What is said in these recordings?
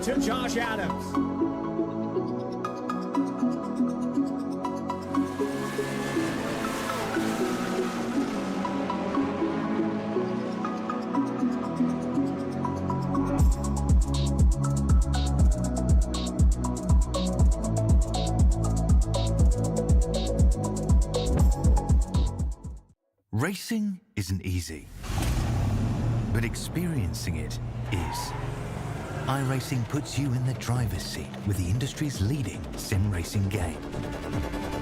to Josh Adams. Racing isn't easy, but experiencing it is. iRacing puts you in the driver's seat with the industry's leading sim racing game.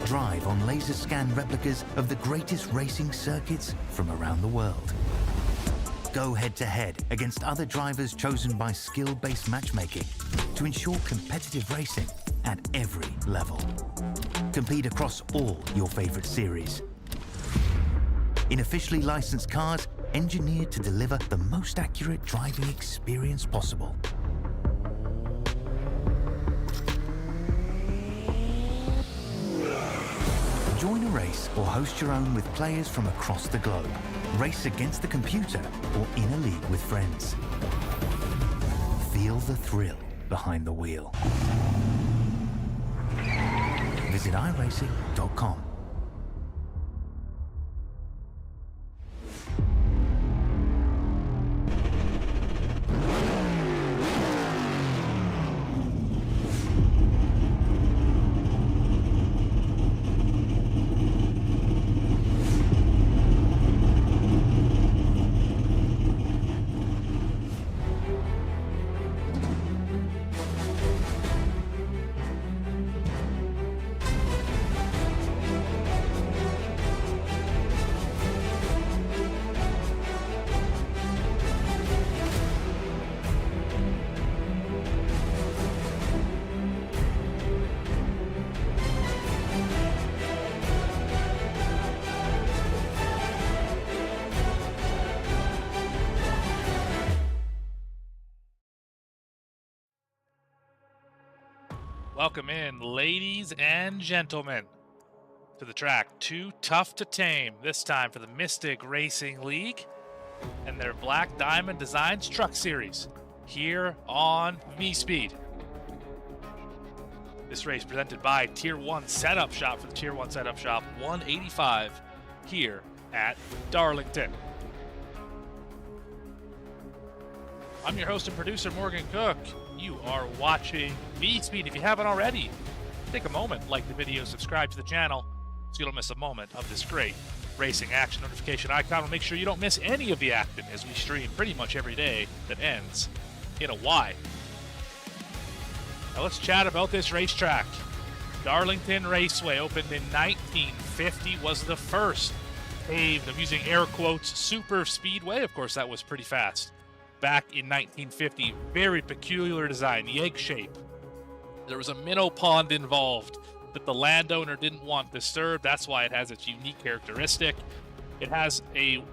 Drive on laser scan replicas of the greatest racing circuits from around the world. Go head-to-head against other drivers chosen by skill-based matchmaking to ensure competitive racing at every level. Compete across all your favorite series. In officially licensed cars, engineered to deliver the most accurate driving experience possible. Join a race or host your own with players from across the globe. Race against the computer or in a league with friends. Feel the thrill behind the wheel. Visit iRacing.com. Welcome in, ladies and gentlemen, to the track Too Tough to Tame, this time for the Mystic Racing League and their Black Diamond Designs Truck Series here on VSPEED. This race presented by Tier 1 Setup Shop for the Tier 1 Setup Shop 185 here at Darlington. I'm your host and producer, Morgan Cook. You are watching VSPEED. If you haven't already, take a moment, like the video, subscribe to the channel so you don't miss a moment of this great racing action. Notification icon will make sure you don't miss any of the action as we stream pretty much every day that ends in a Y. Now let's chat about this racetrack. Darlington Raceway opened in 1950, was the first paved, I'm using air quotes, super speedway. Of course, that was pretty fast. Back in 1950, very peculiar design, the egg shape. There was a minnow pond involved that the landowner didn't want disturbed. That's why it has its unique characteristic. It has a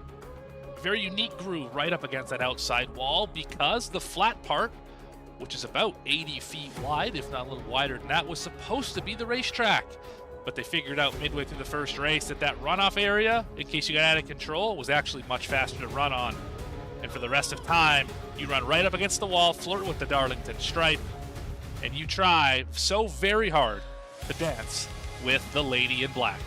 very unique groove right up against that outside wall because the flat part, which is about 80 feet wide, if not a little wider than that, was supposed to be the racetrack. But they figured out midway through the first race that that runoff area, in case you got out of control, was actually much faster to run on. And for the rest of time, you run right up against the wall, flirt with the Darlington stripe, and you try so very hard to dance with the lady in black.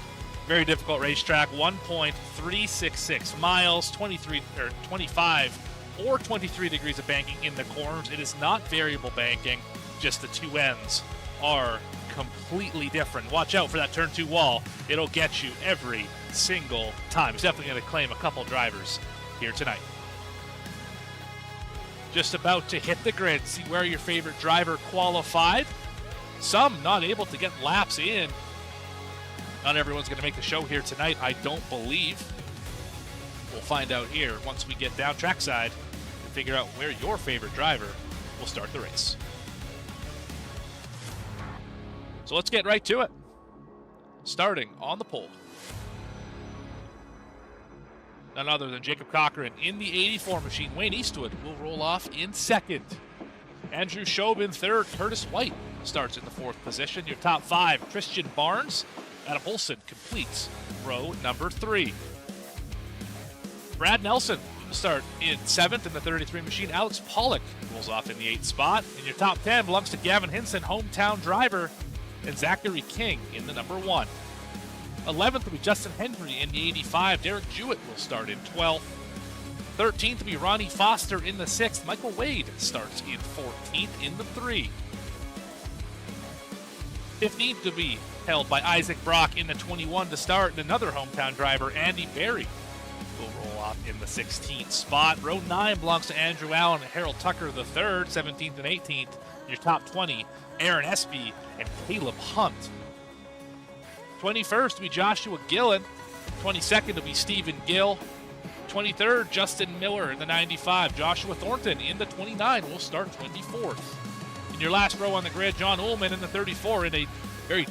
Very difficult racetrack, 1.366 miles, 25 or 23 degrees of banking in the corners. It is not variable banking, just the two ends are completely different. Watch out for that turn 2 wall. It'll get you every single time. It's definitely going to claim a couple drivers here tonight. Just about to hit the grid, see where your favorite driver qualified. Some not able to get laps in. Not everyone's going to make the show here tonight, I don't believe. We'll find out here once we get down trackside and figure out where your favorite driver will start the race. So let's get right to it. Starting on the pole. None other than Jacob Cochran in the 84 machine. Wayne Eastwood will roll off in second. Andrew Shobin third. Curtis White starts in the 4th position. Your top 5, Christian Barnes. Adam Olson completes row number 3. Brad Nelson start in 7th in the 33 machine. Alex Pollock rolls off in the 8th spot. And your top 10 belongs to Gavin Hinson, hometown driver, and Zachary King in the number 1. 11th will be Justin Henry in the 85. Derek Jewett will start in 12th. 13th will be Ronnie Foster in the 6th. Michael Wade starts in 14th in the 3. 15th to be held by Isaac Brock in the 21 to start, and another hometown driver, Andy Berry, will roll off in the 16th spot. Row 9 belongs to Andrew Allen and Harold Tucker III, 17th and 18th. Your top 20, Aaron Espy and Caleb Hunt. 21st will be Joshua Gillen. 22nd will be Stephen Gill. 23rd, Justin Miller in the 95. Joshua Thornton in the 29 will start 24th. In your last row on the grid, John Ullman in the 34 in a very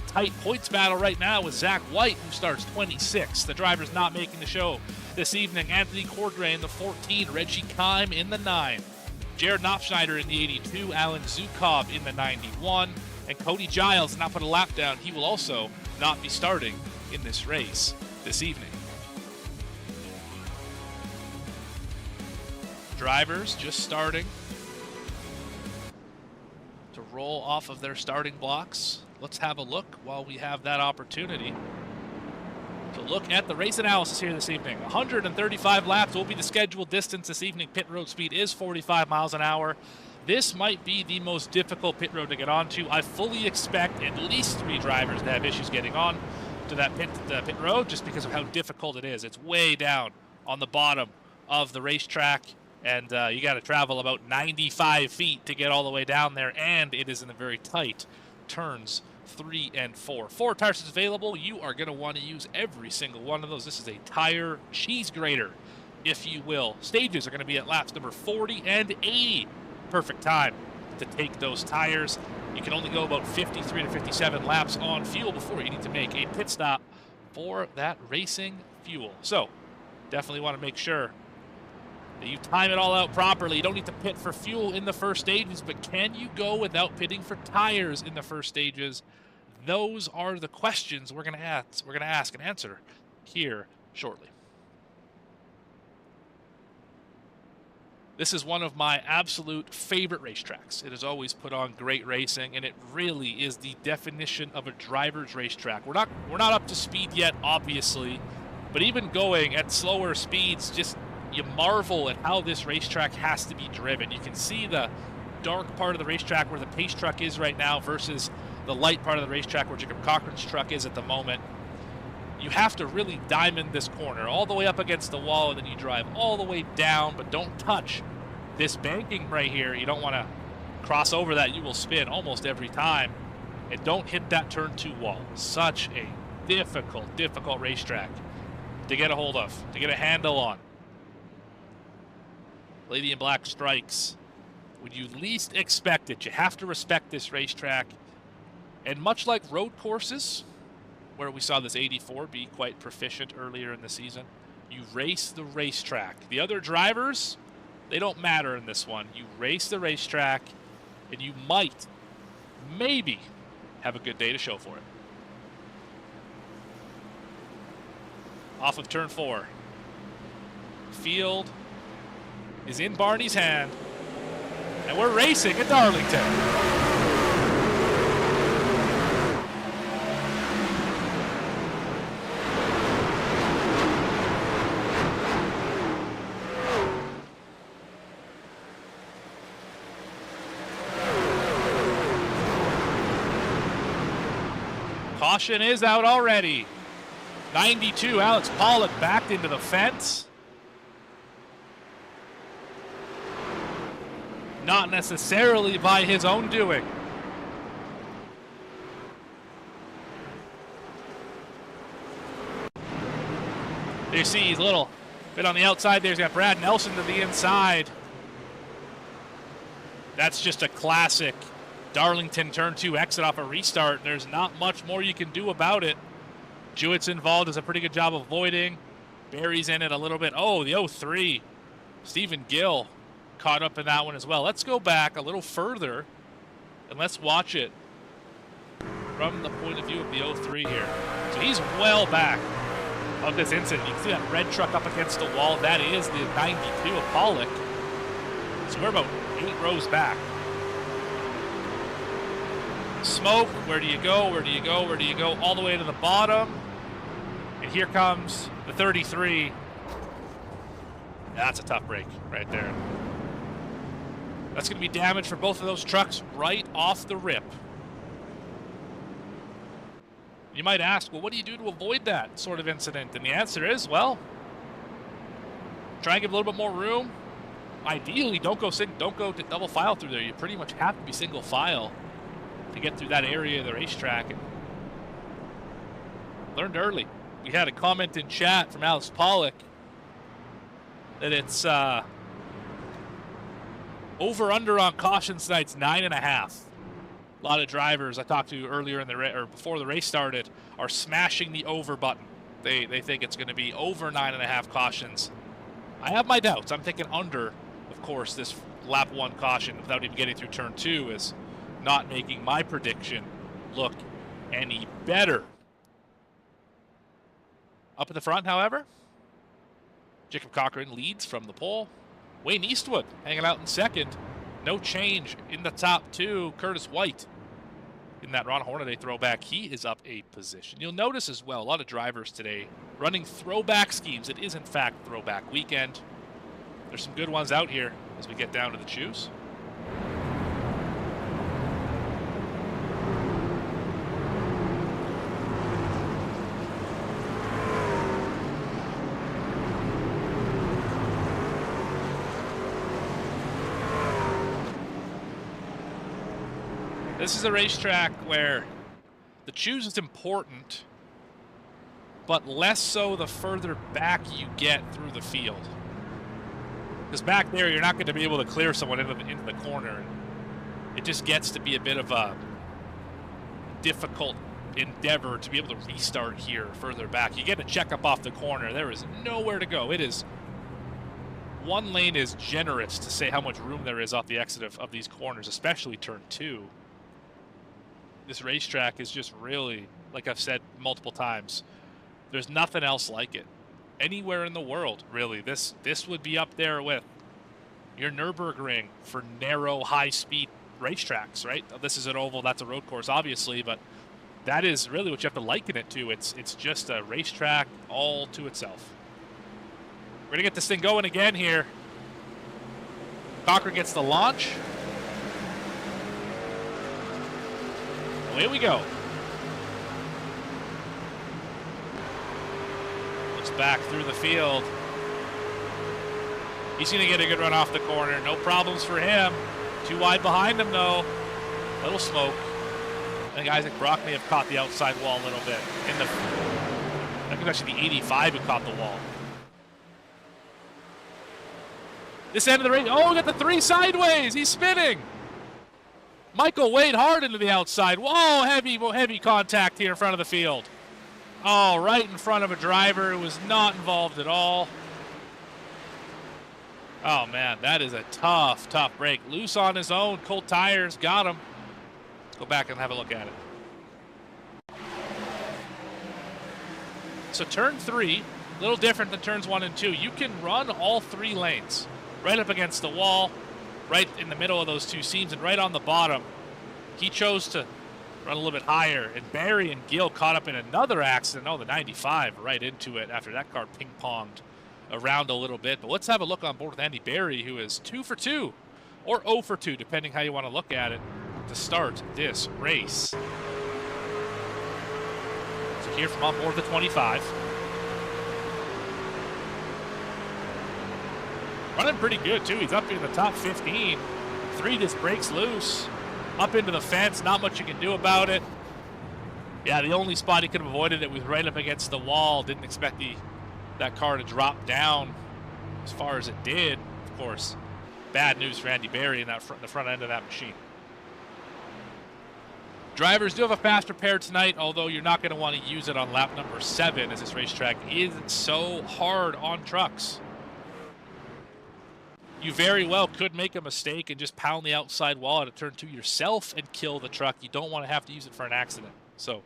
tight points battle right now with Zach White, who starts 26th. The drivers not making the show this evening, Anthony Cordray in the 14, Reggie Kime in the 9, Jared Knopfschneider in the 82, Alan Zukov in the 91, and Cody Giles not put a lap down. He will also not be starting in this race this evening. Drivers just starting to roll off of their starting blocks. Let's have a look while we have that opportunity to look at the race analysis here this evening. 135 laps will be the scheduled distance this evening. Pit road speed is 45 miles an hour. This might be the most difficult pit road to get onto. I fully expect at least 3 drivers to have issues getting on to that pit road just because of how difficult it is. It's way down on the bottom of the racetrack, and you got to travel about 95 feet to get all the way down there, and it is in the very tight turns 3 and 4. 4 tires available. You are going to want to use every single one of those. This is a tire cheese grater, if you will. Stages are going to be at laps number 40 and 80. Perfect time to take those tires. You can only go about 53 to 57 laps on fuel before you need to make a pit stop for that racing fuel. So definitely want to make sure that you time it all out properly. You don't need to pit for fuel in the first stages, but can you go without pitting for tires in the first stages? Those are the questions we're going to ask and answer here shortly. This is one of my absolute favorite racetracks. It has always put on great racing, and it really is the definition of a driver's racetrack. We're not up to speed yet, obviously, but even going at slower speeds, just you marvel at how this racetrack has to be driven. You can see the dark part of the racetrack where the pace truck is right now versus the light part of the racetrack where Jacob Cochran's truck is at the moment. You have to really diamond this corner all the way up against the wall, and then you drive all the way down, but don't touch this banking right here. You don't want to cross over that. You will spin almost every time. And don't hit that turn 2 wall. Such a difficult racetrack to get a hold of, to get a handle on. Lady in Black strikes when you least expect it. You have to respect this racetrack. And much like road courses, where we saw this 84 be quite proficient earlier in the season, you race the racetrack. The other drivers, they don't matter in this one. You race the racetrack, and you might, maybe, have a good day to show for it. Off of turn 4. Field is in Barney's hand, and we're racing at Darlington. Caution is out already. 92, Alex Pollock backed into the fence. Not necessarily by his own doing. There you see he's a little bit on the outside there. He's got Brad Nelson to the inside. That's just a classic Darlington turn 2 exit off a restart. There's not much more you can do about it. Jewett's involved, does a pretty good job avoiding. Barry's in it a little bit. Oh, the 03. Stephen Gill caught up in that one as well. Let's go back a little further and let's watch it from the point of view of the 03 here. So he's well back of this incident. You can see that red truck up against the wall. That is the 92 of Pollock. So we're about 8 rows back. Smoke, where do you go? Where do you go? Where do you go? All the way to the bottom. And here comes the 33. That's a tough break right there. That's going to be damage for both of those trucks right off the rip. You might ask, well, what do you do to avoid that sort of incident? And the answer is, well, try and give a little bit more room. Ideally, don't go to double file through there. You pretty much have to be single file to get through that area of the racetrack. And learned early. We had a comment in chat from Alex Pollock that it's over/under on cautions tonight's 9.5. A lot of drivers I talked to earlier in the or before the race started are smashing the over button. They think it's going to be over 9.5 cautions. I have my doubts. I'm thinking under. Of course, this lap 1 caution without even getting through turn 2 is not making my prediction look any better. Up at the front, however, Jacob Cochran leads from the pole. Wayne Eastwood hanging out in second. No change in the top 2. Curtis White in that Ron Hornaday throwback. He is up a position. You'll notice as well, a lot of drivers today running throwback schemes. It is, in fact, throwback weekend. There's some good ones out here as we get down to the choose. This is a racetrack where the choose is important, but less so the further back you get through the field. Because back there, you're not going to be able to clear someone into the corner. It just gets to be a bit of a difficult endeavor to be able to restart here further back. You get a checkup off the corner. There is nowhere to go. It is one lane is generous to say how much room there is off the exit of these corners, especially turn 2. This racetrack is just really, like I've said multiple times, there's nothing else like it. Anywhere in the world, really. This would be up there with your Nürburgring for narrow, high-speed racetracks, right? This is an oval, that's a road course, obviously, but that is really what you have to liken it to. It's just a racetrack all to itself. We're going to get this thing going again here. Cochran gets the launch. Away we go. Looks back through the field. He's going to get a good run off the corner. No problems for him. Too wide behind him, though. Little smoke. I think Isaac Brock may have caught the outside wall a little bit. I think it was actually the 85 who caught the wall. This end of the race. Oh, we got the 3 sideways. He's spinning. Michael Wade hard into the outside. Whoa, heavy contact here in front of the field. Oh, right in front of a driver who was not involved at all. Oh, man, that is a tough break. Loose on his own. Cold tires. Got him. Let's go back and have a look at it. So turn 3, a little different than turns 1 and 2. You can run all 3 lanes. Right up against the wall, right in the middle of those 2 seams, and right on the bottom. He chose to run a little bit higher, and Barry and Gill caught up in another accident. Oh, the 95 right into it after that car ping-ponged around a little bit. But let's have a look on board with Andy Barry, who is 2 for 2, or 0 for 2, depending how you want to look at it, to start this race. So here from on board the 25. Running pretty good, too. He's up in the top 15. 3 just breaks loose. Up into the fence. Not much you can do about it. Yeah, the only spot he could have avoided it was right up against the wall. Didn't expect that car to drop down as far as it did. Of course, bad news for Andy Barry in the front end of that machine. Drivers do have a faster pair tonight, although you're not going to want to use it on lap number 7, as this racetrack is so hard on trucks. You very well could make a mistake and just pound the outside wall at a turn 2 yourself and kill the truck. You don't want to have to use it for an accident. So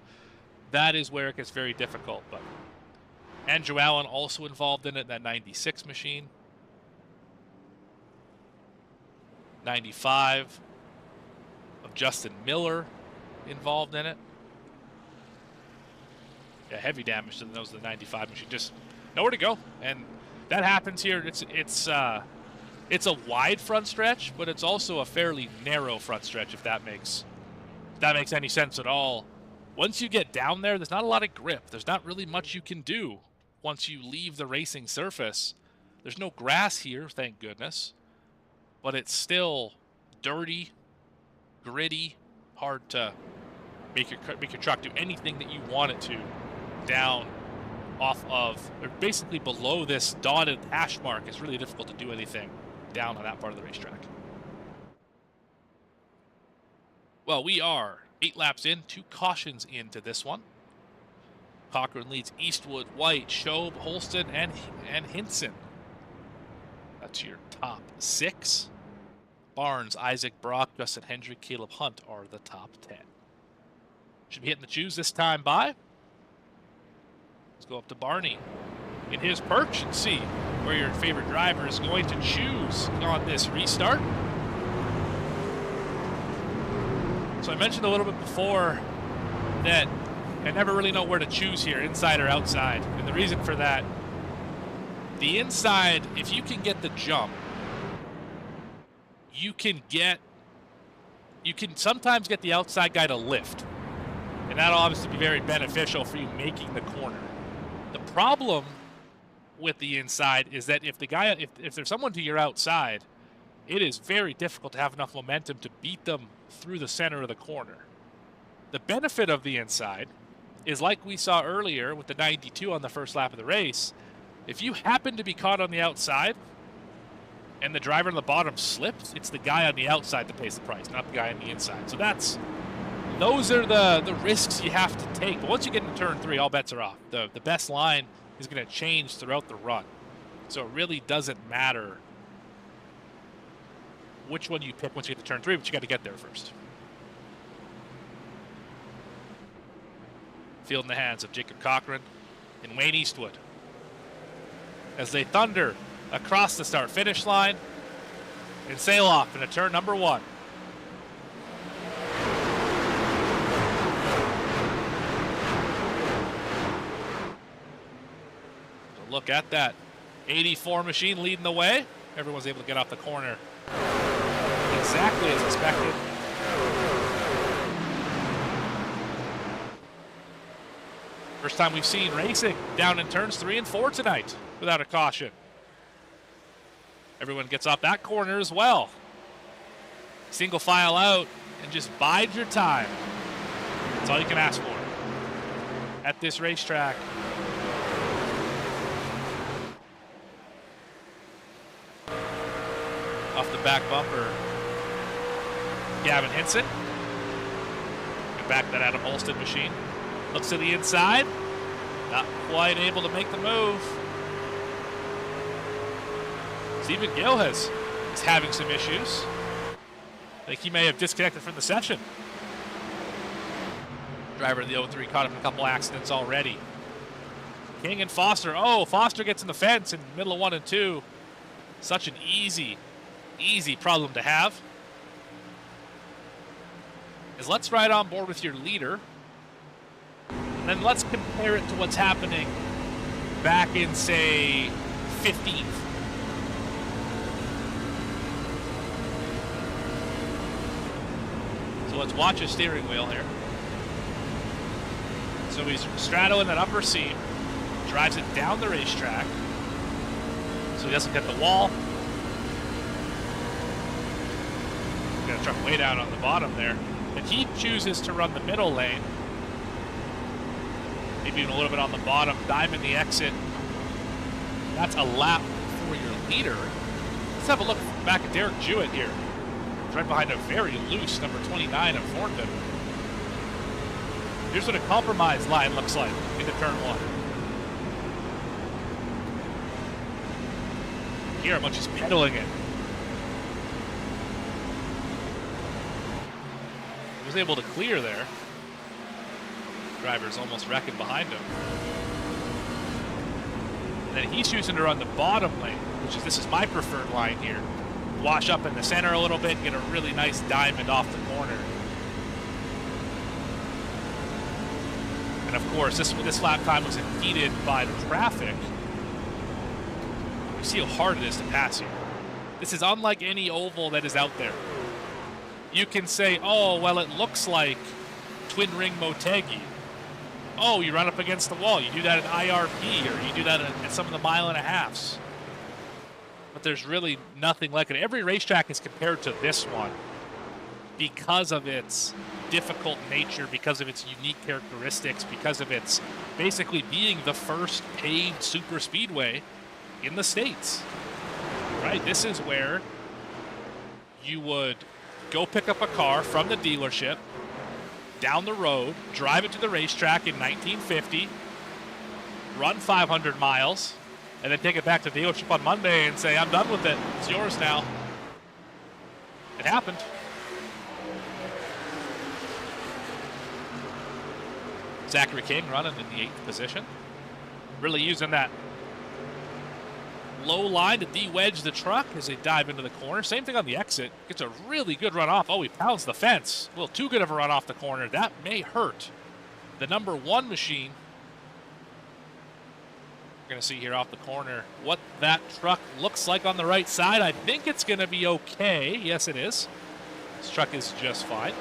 that is where it gets very difficult. But Andrew Allen also involved in it, that 96 machine. 95 of Justin Miller involved in it. Yeah, heavy damage to those of the 95 machine. Just nowhere to go, and that happens here. It's a wide front stretch, but it's also a fairly narrow front stretch. If that makes any sense at all. Once you get down there, there's not a lot of grip. There's not really much you can do once you leave the racing surface. There's no grass here, thank goodness, but it's still dirty, gritty, hard to make your truck do anything that you want it to down off of, or basically below this dotted hash mark. It's really difficult to do anything down on that part of the racetrack. Well, we are 8 laps in, 2 cautions into this one. Cochran leads Eastwood, White, Shobe, Holston, and Hinson. That's your top 6. Barnes, Isaac, Brock, Justin Hendrick, Caleb Hunt are the top 10. Should be hitting the choose this time by. Let's go up to Barney in his perch and see where your favorite driver is going to choose on this restart. So I mentioned a little bit before that I never really know where to choose here, inside or outside. And the reason for that, the inside, if you can get the jump, you can sometimes get the outside guy to lift. And that'll obviously be very beneficial for you making the corner. The problem with the inside is that if there's someone to your outside, it is very difficult to have enough momentum to beat them through the center of the corner. The benefit of the inside is, like we saw earlier with the 92 on the first lap of the race, if you happen to be caught on the outside and the driver on the bottom slips, it's the guy on the outside that pays the price, not the guy on the inside. So those are the risks you have to take. But once you get into turn 3, all bets are off. The best line is going to change throughout the run. So it really doesn't matter which one you pick once you get to turn 3, but you got to get there first. Field in the hands of Jacob Cochran and Wayne Eastwood as they thunder across the start-finish line and sail off into turn number 1. So look at that 84 machine leading the way. Everyone's able to get off the corner exactly as expected. First time we've seen racing down in turns 3 and 4 tonight without a caution. Everyone gets off that corner as well. Single file out and just bide your time. That's all you can ask for at this racetrack. Off the back bumper, Gavin Hinson. And back that Adam Holston machine. Looks to the inside. Not quite able to make the move. Stephen Gill is having some issues. I think he may have disconnected from the session. Driver of the 03 caught him in a couple accidents already. King and Foster. Oh, Foster gets in the fence in the middle of 1 and 2. Such an easy problem to have. Is let's ride on board with your leader. And then let's compare it to what's happening back in, say, 15th. So let's watch his steering wheel here. So he's straddling an upper seam, drives it down the racetrack so he doesn't hit the wall. Got a truck way down on the bottom there. And he chooses to run the middle lane. Maybe even a little bit on the bottom, dive in the exit. That's a lap for your leader. Let's have a look back at Derek Jewett here. He's right behind a very loose number 29 of Thornton. Here's what a compromise line looks like into turn 1. Here, how much he's pedaling it. He was able to clear there. Driver's almost wrecking behind him. And then he's choosing to run the bottom lane, this is my preferred line here. Wash up in the center a little bit, get a really nice diamond off the corner. And of course, this lap time was impeded by the traffic. You see how hard it is to pass here. This is unlike any oval that is out there. You can say, oh, well, it looks like Twin Ring Motegi. Oh, you run up against the wall. You do that at IRP, or you do that at some of the mile and a halves. But there's really nothing like it. Every racetrack is compared to this one because of its difficult nature, because of its unique characteristics, because of its basically being the first paved super speedway in the States. Right? This is where you would go pick up a car from the dealership, down the road, drive it to the racetrack in 1950, run 500 miles, and then take it back to the dealership on Monday and say, I'm done with it. It's yours now. It happened. Zachary King running in the 8th position. Really using that low line to de-wedge the truck as they dive into the corner. Same thing on the exit. Gets a really good run off. Oh, he pounds the fence. A little too good of a run off the corner. That may hurt the number 1 machine. We're going to see here off the corner what that truck looks like on the right side. I think it's going to be okay. Yes, it is. This truck is just fine.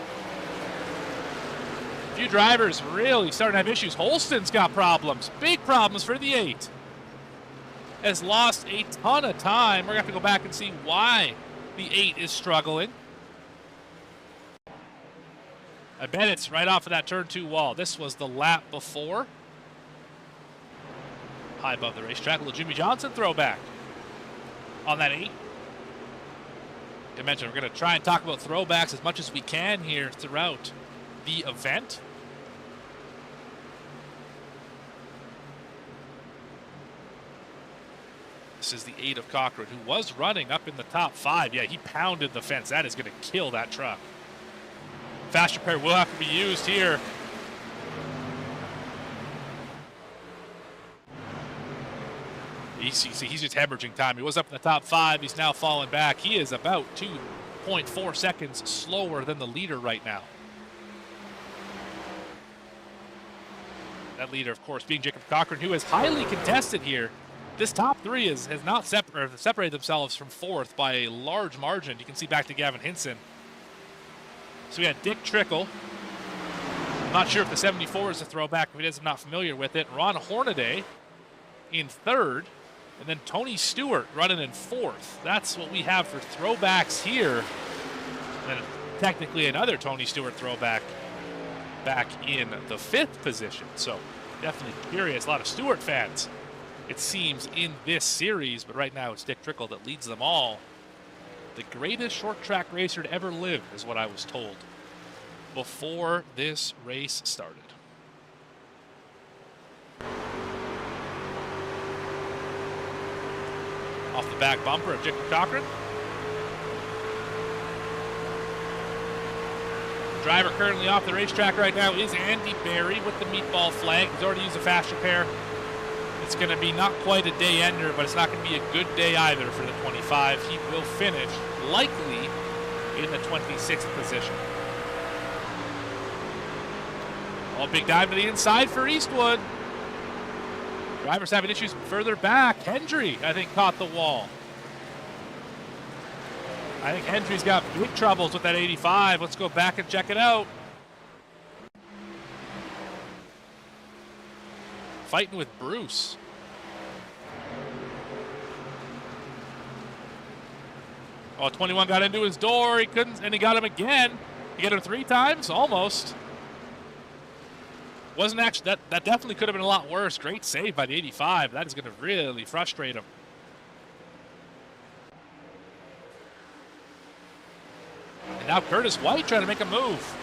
A few drivers really starting to have issues. Holston's got problems. Big problems for the 8. Has lost a ton of time. We're going to have to go back and see why the 8 is struggling. I bet it's right off of that turn 2 wall. This was the lap before. High above the racetrack. A little Jimmy Johnson throwback on that 8. To mention, we're going to try and talk about throwbacks as much as we can here throughout the event. This is the 8 of Cochran, who was running up in the top 5. Yeah, he pounded the fence. That is going to kill that truck. Fast repair will have to be used here. He's just hemorrhaging time. He was up in the top 5. He's now fallen back. He is about 2.4 seconds slower than the leader right now. That leader, of course, being Jacob Cochran, who is highly contested here. This top 3 has not separated themselves from 4th by a large margin. You can see back to Gavin Hinson. So we had Dick Trickle. I'm not sure if the 74 is a throwback. If it is, I'm not familiar with it. Ron Hornaday in 3rd. And then Tony Stewart running in 4th. That's what we have for throwbacks here. And technically another Tony Stewart throwback back in the 5th position. So definitely curious. A lot of Stewart fans, it seems, in this series, but right now it's Dick Trickle that leads them all. The greatest short track racer to ever live is what I was told before this race started. Off the back bumper of Jacob Cochran. Driver currently off the racetrack right now is Andy Berry with the meatball flag. He's already used a fast repair. It's going to be not quite a day ender, but it's not going to be a good day either for the 25. He will finish likely in the 26th position. Oh, big dive to the inside for Eastwood. Drivers having issues further back. Hendry, I think, caught the wall. I think Hendry's got big troubles with that 85. Let's go back and check it out. Fighting with Bruce. Oh, 21 got into his door. He couldn't, and he got him again. He got him 3 times, almost. Wasn't actually, that definitely could have been a lot worse. Great save by the 85. That is going to really frustrate him. And now Curtis White trying to make a move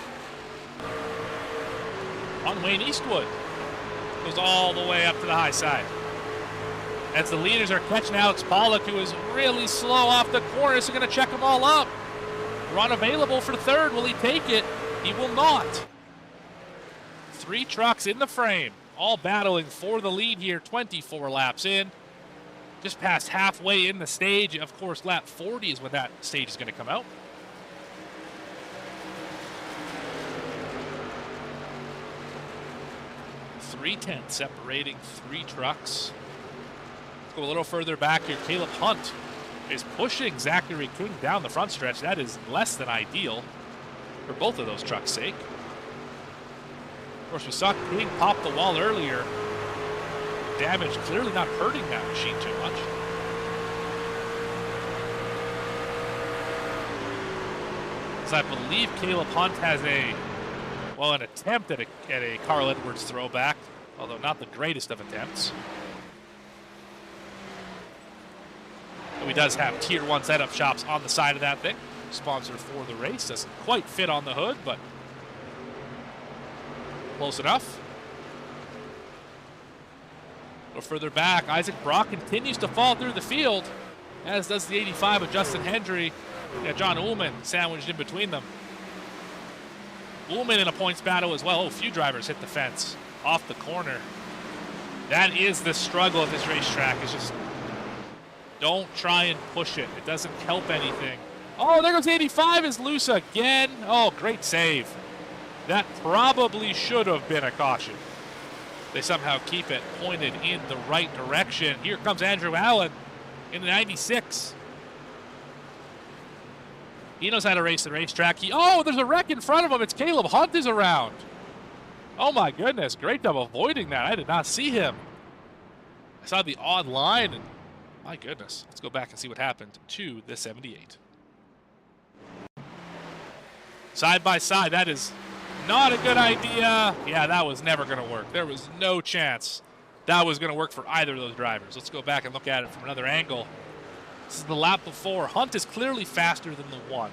on Wayne Eastwood. Goes all the way up to the high side. As the leaders are catching Alex Pollock, who is really slow off the corner, so going to check them all up. Run available for 3rd. Will he take it? He will not. 3 trucks in the frame, all battling for the lead here, 24 laps in. just past halfway in the stage. Of course, lap 40 is when that stage is going to come out. .310 separating 3 trucks. Let's go a little further back here. Caleb Hunt is pushing Zachary King down the front stretch. That is less than ideal for both of those trucks' sake. Of course, we saw King pop the wall earlier. Damage clearly not hurting that machine too much. As I believe Caleb Hunt has an attempt at a Carl Edwards throwback, although not the greatest of attempts. So he does have Tier 1 setup shops on the side of that thing. Sponsor for the race. Doesn't quite fit on the hood, but close enough. A little further back, Isaac Brock continues to fall through the field, as does the 85 of Justin Hendry. Yeah, John Ullman sandwiched in between them. Ullman in a points battle as well. Oh, a few drivers hit the fence off the corner. That is the struggle at this racetrack, is just don't try and push it. It doesn't help anything. Oh, there goes the 85 is loose again. Oh, great save. That probably should have been a caution. They somehow keep it pointed in the right direction. Here comes Andrew Allen in the 96. He knows how to race the racetrack. Oh, there's a wreck in front of him. It's Caleb Hunt is around. Oh my goodness, great job avoiding that. I did not see him. I saw the odd line, and my goodness. Let's go back and see what happened to the 78. Side by side, that is not a good idea. Yeah, that was never going to work. There was no chance that was going to work for either of those drivers. Let's go back and look at it from another angle. This is the lap before. Hunt is clearly faster than the 1.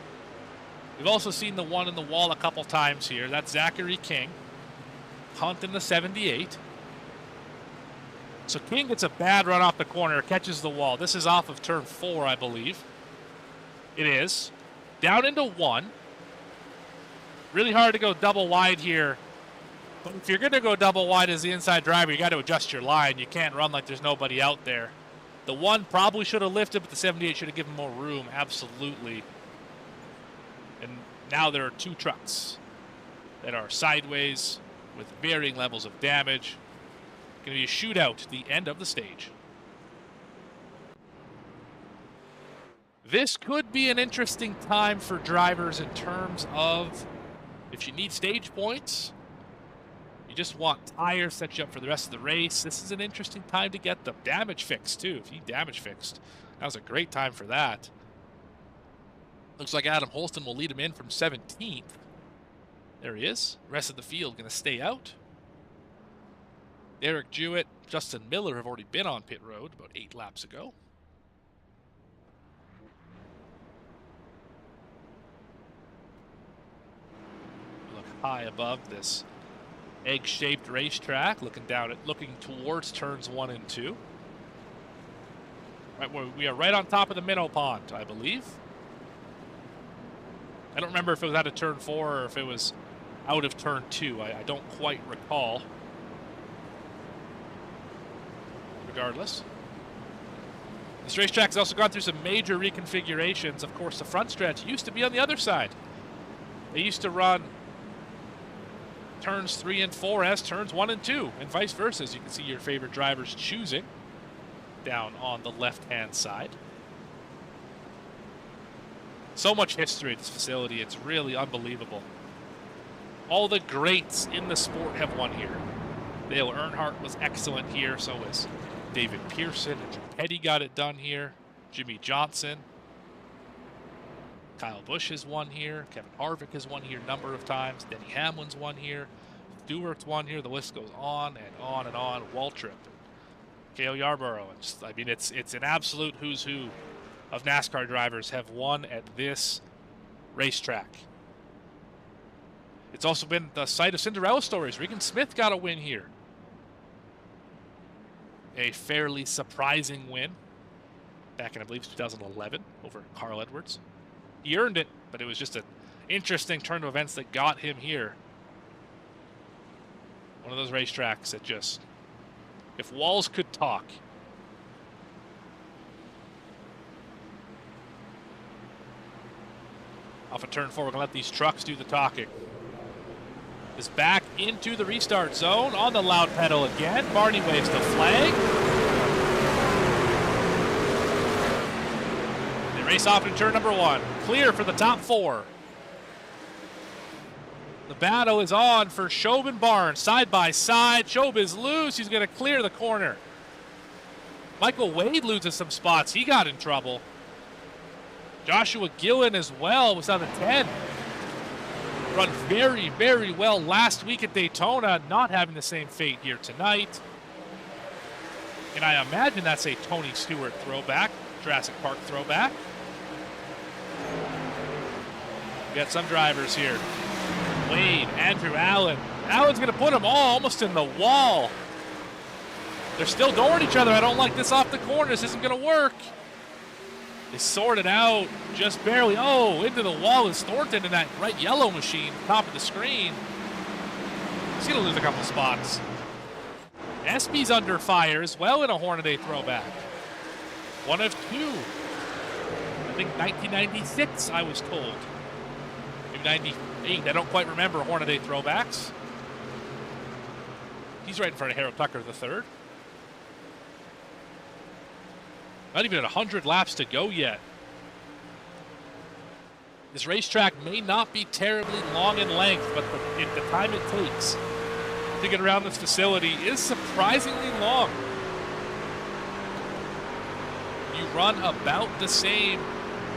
We've also seen the 1 in the wall a couple times here. That's Zachary King. Hunt in the 78. So King gets a bad run off the corner, catches the wall. This is off of turn 4, I believe. It is. Down into 1. Really hard to go double wide here. But if you're going to go double wide as the inside driver, you got to adjust your line. You can't run like there's nobody out there. The 1 probably should have lifted, but the 78 should have given more room. Absolutely. And now there are 2 trucks that are sideways with varying levels of damage. Going to be a shootout at the end of the stage. This could be an interesting time for drivers in terms of if you need stage points, you just want tires set you up for the rest of the race. This is an interesting time to get the damage fixed too. If you damage fixed, that was a great time for that. Looks like Adam Holston will lead him in from 17th. There he is. The rest of the field going to stay out. Derek Jewett, Justin Miller have already been on pit road about 8 laps ago. Look high above this egg-shaped racetrack, looking towards turns 1 and 2. Right, we are right on top of the minnow pond, I believe. I don't remember if it was out of turn 4 or if it was out of turn 2. I don't quite recall. Regardless, this racetrack has also gone through some major reconfigurations. Of course, the front stretch used to be on the other side. They used to run turns 3 and 4 as turns 1 and 2, and vice versa. As you can see your favorite drivers choosing down on the left-hand side. So much history at this facility. It's really unbelievable. All the greats in the sport have won here. Dale Earnhardt was excellent here. So was David Pearson. And Petty got it done here. Jimmy Johnson. Kyle Busch has won here. Kevin Harvick has won here a number of times. Denny Hamlin's won here. Stewart's won here. The list goes on and on and on. Waltrip, Cale Yarborough. And just, I mean, it's an absolute who's who of NASCAR drivers have won at this racetrack. It's also been the site of Cinderella stories. Regan Smith got a win here. A fairly surprising win back in, I believe, 2011 over Carl Edwards. He earned it, but it was just an interesting turn of events that got him here. One of those racetracks that just, if walls could talk, Off a turn 4, we're going to let these trucks do the talking. Is back into the restart zone on the loud pedal again. Barney waves the flag. They race off in turn number 1. Clear for the top 4. The battle is on for Shob and Barnes, side by side. Shob is loose. He's going to clear the corner. Michael Wade loses some spots. He got in trouble. Joshua Gillen as well was on the 10. Run very, very well last week at Daytona, not having the same fate here tonight. And I imagine that's a Tony Stewart throwback, Jurassic Park throwback. We got some drivers here. Wade, Andrew Allen. Allen's going to put them all almost in the wall. They're still dooring each other. I don't like this off the corner. This isn't going to work. They sort it out just barely. Oh, into the wall is Thornton in that bright yellow machine, top of the screen. He's going to lose a couple spots. SP's under fire as well in a Hornaday throwback. One of 2. I think 1996, I was told. Maybe 98. I don't quite remember Hornaday throwbacks. He's right in front of Harold Tucker III. Not even at 100 laps to go yet. This racetrack may not be terribly long in length, but the time it takes to get around this facility is surprisingly long. You run about the same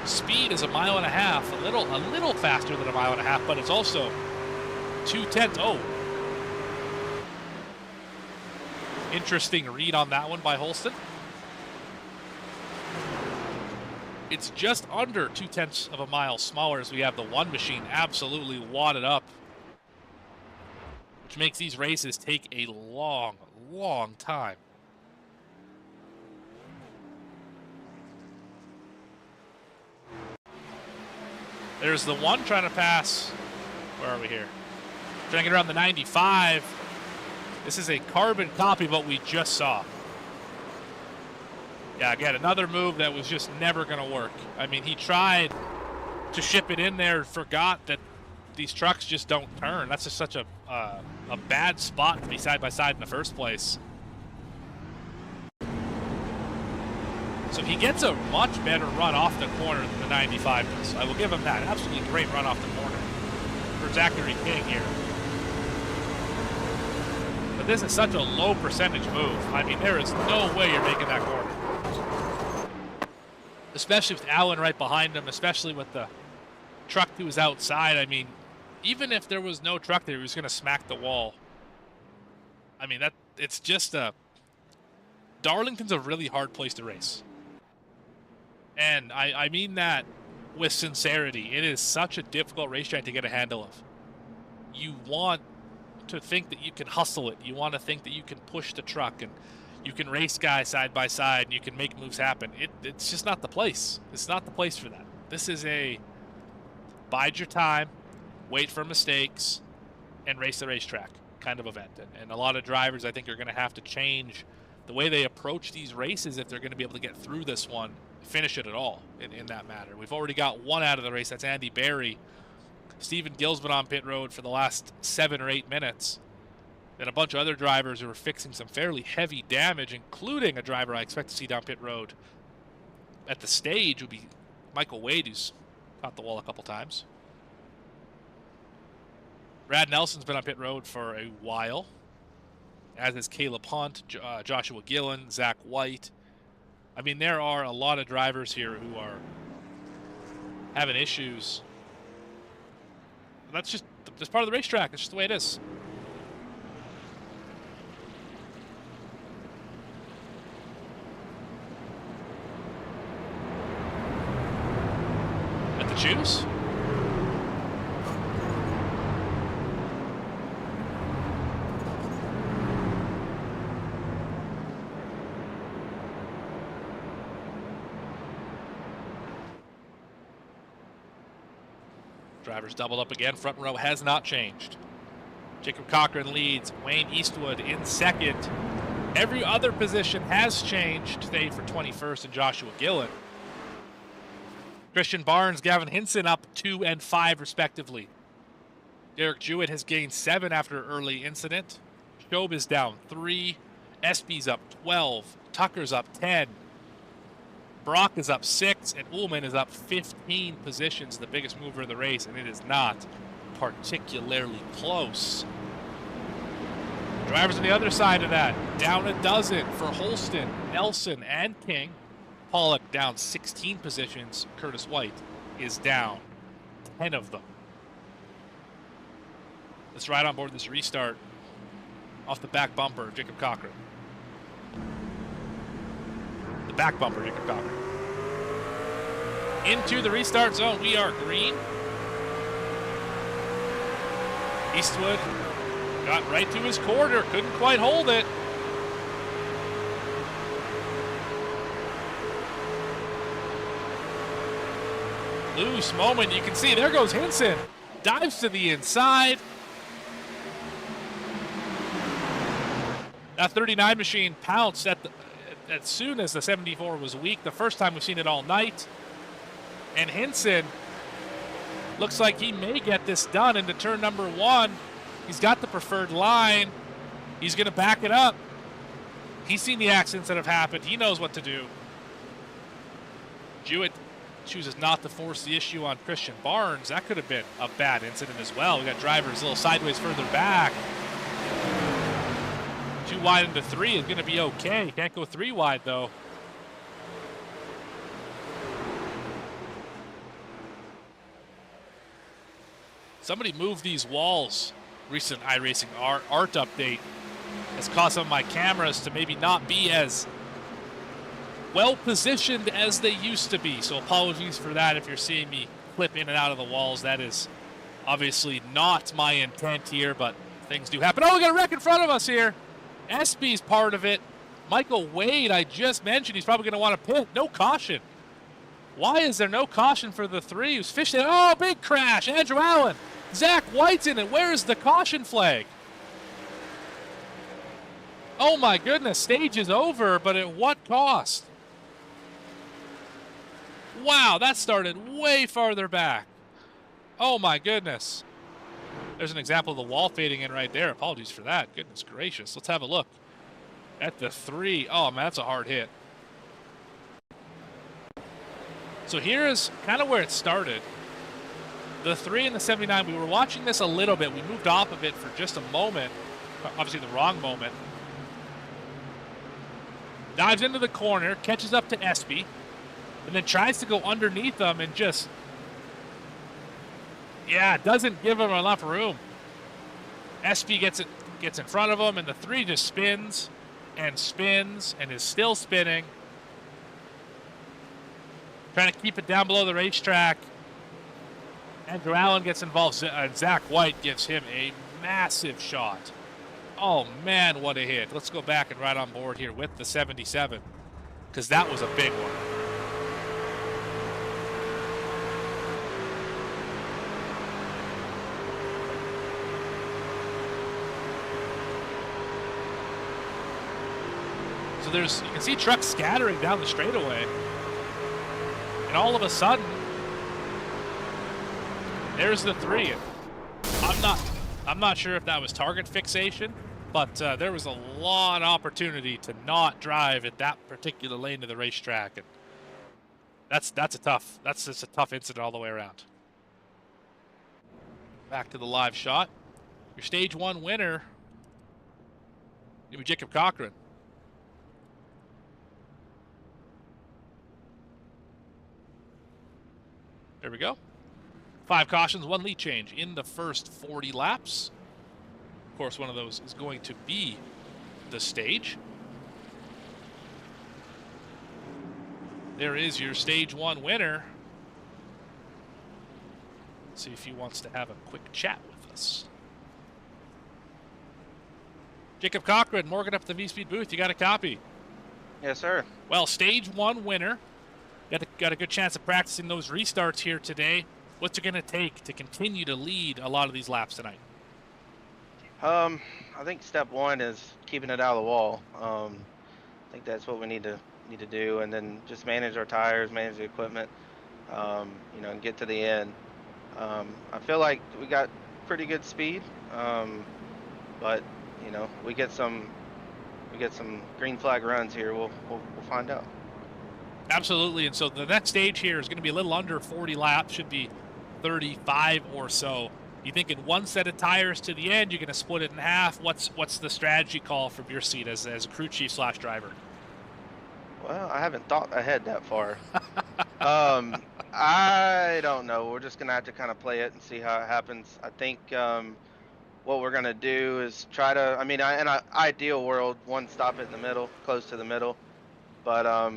speed as a mile and a half, a little faster than a mile and a half, but it's also 2/10. Oh. Interesting read on that one by Holston. It's just under 2/10 of a mile smaller as we have the 1 machine absolutely wadded up, which makes these races take a long, long time. There's the 1 trying to pass. Where are we here? Trying to get around the 95. This is a carbon copy of what we just saw. Yeah, again, another move that was just never going to work. I mean, he tried to ship it in there, forgot that these trucks just don't turn. That's just such a bad spot to be side by side in the first place. So he gets a much better run off the corner than the 95 does. I will give him that. Absolutely great run off the corner for Zachary King here. But this is such a low percentage move. I mean, there is no way you're making that corner. Especially with Allen right behind him, especially with the truck to his outside. I mean, even if there was no truck there, he was going to smack the wall. I mean, it's just Darlington's a really hard place to race. And I mean that with sincerity. It is such a difficult racetrack to get a handle of. You want to think that you can hustle it. You want to think that you can push the truck and you can race guys side by side and you can make moves happen. It's just not the place. It's not the place for that. This is a bide your time, wait for mistakes, and race the racetrack kind of event. And a lot of drivers, I think, are going to have to change the way they approach these races if they're going to be able to get through this one, finish it at all in that matter. We've already got 1 out of the race. That's Andy Berry. Stephen Gill's been on pit road for the last 7 or 8 minutes. And a bunch of other drivers who are fixing some fairly heavy damage, including a driver I expect to see down pit road at the stage would be Michael Wade, who's caught the wall a couple times. Brad Nelson's been on pit road for a while, as is Caleb Hunt, Joshua Gillen, Zach White. I mean, there are a lot of drivers here who are having issues. That's part of the racetrack. It's just the way it is. At the choose. Drivers doubled up again. Front row has not changed. Jacob Cochran leads. Wayne Eastwood in second. Every other position has changed, save for 21st and Joshua Gillen. Christian Barnes, Gavin Hinson up 2 and 5 respectively. Derek Jewett has gained 7 after early incident. Shobe is down 3. Espy's up 12. Tucker's up 10. Brock is up 6, and Ullman is up 15 positions, the biggest mover of the race, and it is not particularly close. Drivers on the other side of that, down a dozen for Holston, Nelson, and King. Pollock down 16 positions. Curtis White is down 10 of them. Let's ride on board this restart off the back bumper of Jacob Cochran. The back bumper, Jacob Cochran. Into the restart zone, we are green. Eastwood got right to his quarter, couldn't quite hold it. Loose moment, you can see, there goes Hinson. Dives to the inside. That 39 machine pounced as soon as the 74 was weak. The first time we've seen it all night. And Hinson looks like he may get this done into turn number 1. He's got the preferred line. He's going to back it up. He's seen the accidents that have happened. He knows what to do. Jewett chooses not to force the issue on Christian Barnes. That could have been a bad incident as well. We got drivers a little sideways further back. 2 wide into 3 is going to be okay. Can't go 3 wide though. Somebody moved these walls. Recent iRacing art update has caused some of my cameras to maybe not be as well positioned as they used to be. So apologies for that if you're seeing me clip in and out of the walls. That is obviously not my intent here, but things do happen. Oh, we got a wreck in front of us here. Espy's part of it. Michael Wade, I just mentioned, he's probably going to want to pit. No caution. Why is there no caution for the 3 who's fishing? Oh, big crash. Andrew Allen. Zach White's in it. Where is the caution flag? Oh my goodness, stage is over, but at what cost? Wow, that started way farther back. Oh my goodness. There's an example of the wall fading in right there. Apologies for that. Goodness gracious. Let's have a look at the 3. Oh man, that's a hard hit. So here is kind of where it started. The 3 and the 79, we were watching this a little bit. We moved off of it for just a moment. Obviously the wrong moment. Dives into the corner, catches up to Espy, and then tries to go underneath them and just, doesn't give him enough room. Espy gets in front of him, and the 3 just spins and is still spinning. Trying to keep it down below the racetrack. Andrew Allen gets involved, and Zach White gives him a massive shot. Oh man, what a hit. Let's go back and ride on board here with the 77, because that was a big one. So you can see trucks scattering down the straightaway. And all of a sudden, there's the 3. I'm not sure if that was target fixation, but there was a lot of opportunity to not drive at that particular lane of the racetrack, and that's just a tough incident all the way around. Back to the live shot. Your stage 1 winner, maybe Jacob Cochran. There we go. 5 cautions, 1 lead change in the first 40 laps. Of course, one of those is going to be the stage. There is your stage 1 winner. Let's see if he wants to have a quick chat with us. Jacob Cochran, Morgan up at the VSPEED booth. You got a copy? Yes, sir. Well, stage 1 winner. Got a good chance of practicing those restarts here today. What's it going to take to continue to lead a lot of these laps tonight? I think step 1 is keeping it out of the wall. I think that's what we need to do, and then just manage our tires, manage the equipment. you know, and get to the end. I feel like we got pretty good speed, but you know, we get some green flag runs here. We'll find out. Absolutely. And so the next stage here is going to be a little under 40 laps, should be 35 or so. You think in one set of tires to the end, you're going to split it in half. What's the strategy call from your seat as a crew chief / driver? Well, I haven't thought ahead that far. I don't know. We're just gonna have to kind of play it and see how it happens. I think what we're gonna do is try to. I mean, in an ideal world, one stop it in the middle, close to the middle. But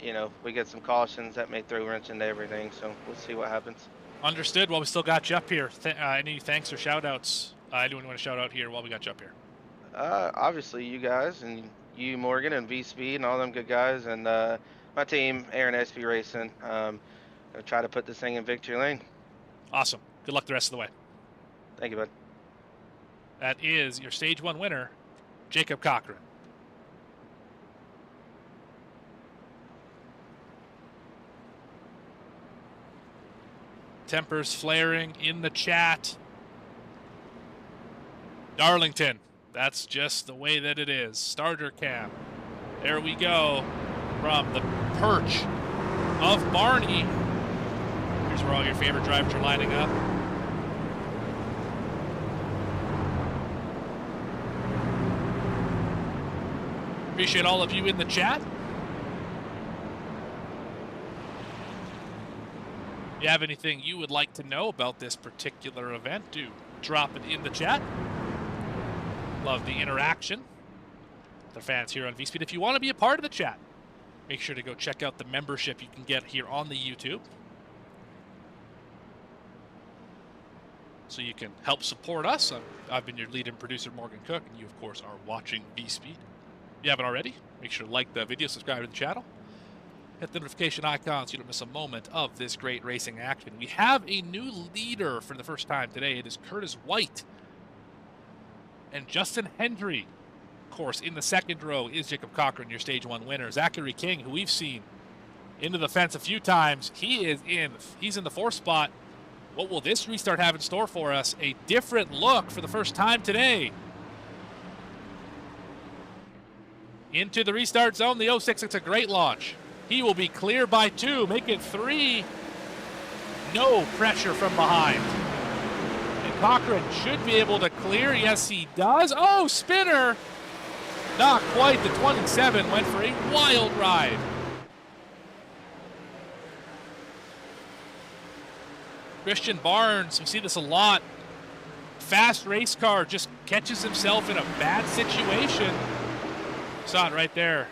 you know, we get some cautions that may throw wrench into everything. So we'll see what happens. Understood. Well, we still got you up here. Any thanks or shout outs? Anyone want to shout out here while we got you up here? Obviously, you guys and you, Morgan, and VSPEED, and all them good guys, and my team, Aaron SB Racing. Gonna try to put this thing in victory lane. Awesome. Good luck the rest of the way. Thank you, bud. That is your Stage 1 winner, Jacob Cochran. Tempers flaring in the chat. Darlington, that's just the way that it is. Starter cam. There we go from the perch of Barney. Here's where all your favorite drivers are lining up. Appreciate all of you in the chat. If you have anything you would like to know about this particular event, do drop it in the chat. Love the interaction. The fans here on VSPEED. If you want to be a part of the chat, make sure to go check out the membership you can get here on the YouTube. So you can help support us. I've been your lead and producer, Morgan Cook, and you, of course, are watching VSPEED. If you haven't already, make sure to like the video, subscribe to the channel, hit the notification icon so you don't miss a moment of this great racing action. We have a new leader for the first time today. It is Curtis White. And Justin Hendry, of course, in the second row is Jacob Cochran, your Stage 1 winner. Zachary King, who we've seen into the fence a few times, he's in the fourth spot. What will this restart have in store for us? A different look for the first time today. Into the restart zone, the 06, it's a great launch. He will be clear by 2, make it 3. No pressure from behind. And Cochran should be able to clear. Yes, he does. Oh, spinner. Not quite. The 27 went for a wild ride. Christian Barnes, we see this a lot. Fast race car just catches himself in a bad situation. Saw it right there.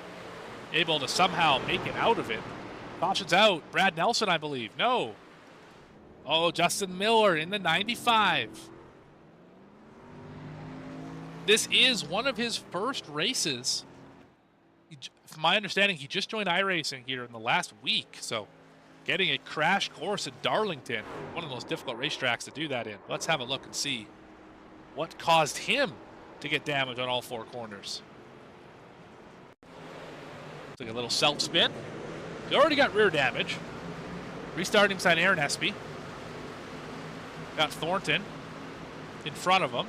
Able to somehow make it out of it. Caution's out. Brad Nelson, I believe. No. Oh, Justin Miller in the 95. This is one of his first races. From my understanding, he just joined iRacing here in the last week. So getting a crash course at Darlington, one of the most difficult racetracks to do that in. Let's have a look and see what caused him to get damage on all 4 corners. Took a little self-spin. He already got rear damage. Restarting beside Aaron Espy. Got Thornton in front of him.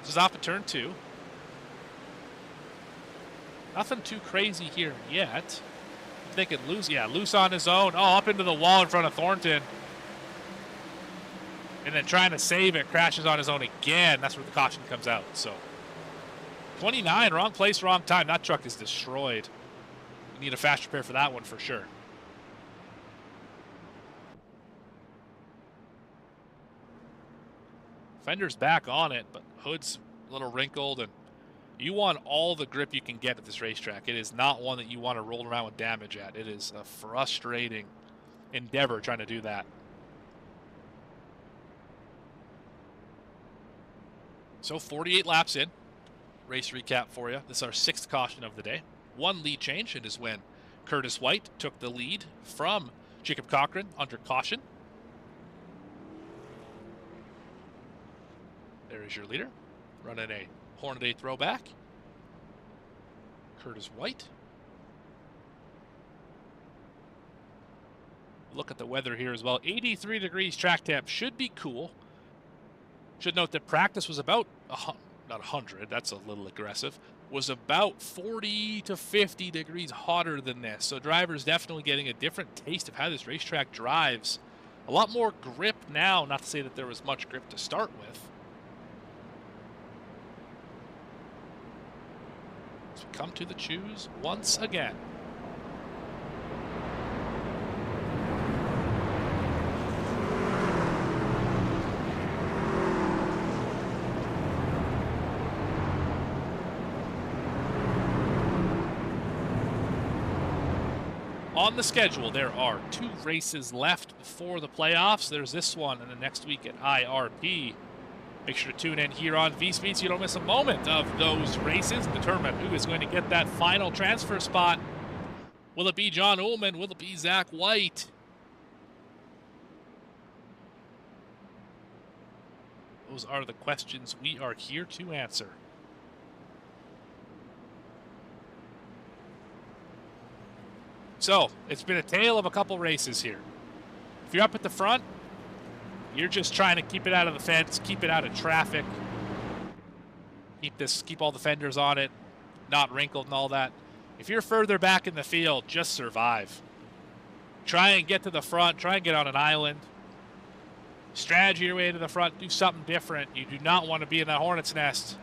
This is off of turn 2. Nothing too crazy here yet. I'm thinking loose, yeah, loose on his own. Oh, up into the wall in front of Thornton. And then trying to save it, crashes on his own again. That's where the caution comes out, so. 29, wrong place, wrong time. That truck is destroyed. You need a fast repair for that one for sure. Fender's back on it, but hood's a little wrinkled, and you want all the grip you can get at this racetrack. It is not one that you want to roll around with damage at. It is a frustrating endeavor trying to do that. So 48 laps in. Race recap for you. This is our 6th caution of the day. 1 lead change. It is when Curtis White took the lead from Jacob Cochran under caution. There is your leader. Running a Hornaday throwback. Curtis White. look at the weather here as well. 83 degrees track temp should be cool. Should note that practice was about, not 100, that's a little aggressive, was about 40 to 50 degrees hotter than this. So drivers definitely getting a different taste of how this racetrack drives. A lot more grip now, not to say that there was much grip to start with. So we come to the choose once again. On the schedule, there are 2 races left before the playoffs. There's this one and the next week at IRP. Make sure to tune in here on VSPEED so you don't miss a moment of those races. Determine who is going to get that final transfer spot. Will it be John Ullman? Will it be Zach White? Those are the questions we are here to answer. So, it's been a tale of a couple races here. If you're up at the front, you're just trying to keep it out of the fence, keep it out of traffic, keep all the fenders on it, not wrinkled and all that. If you're further back in the field, just survive. Try and get to the front, try and get on an island. Strategy your way to the front, do something different. You do not want to be in that hornet's nest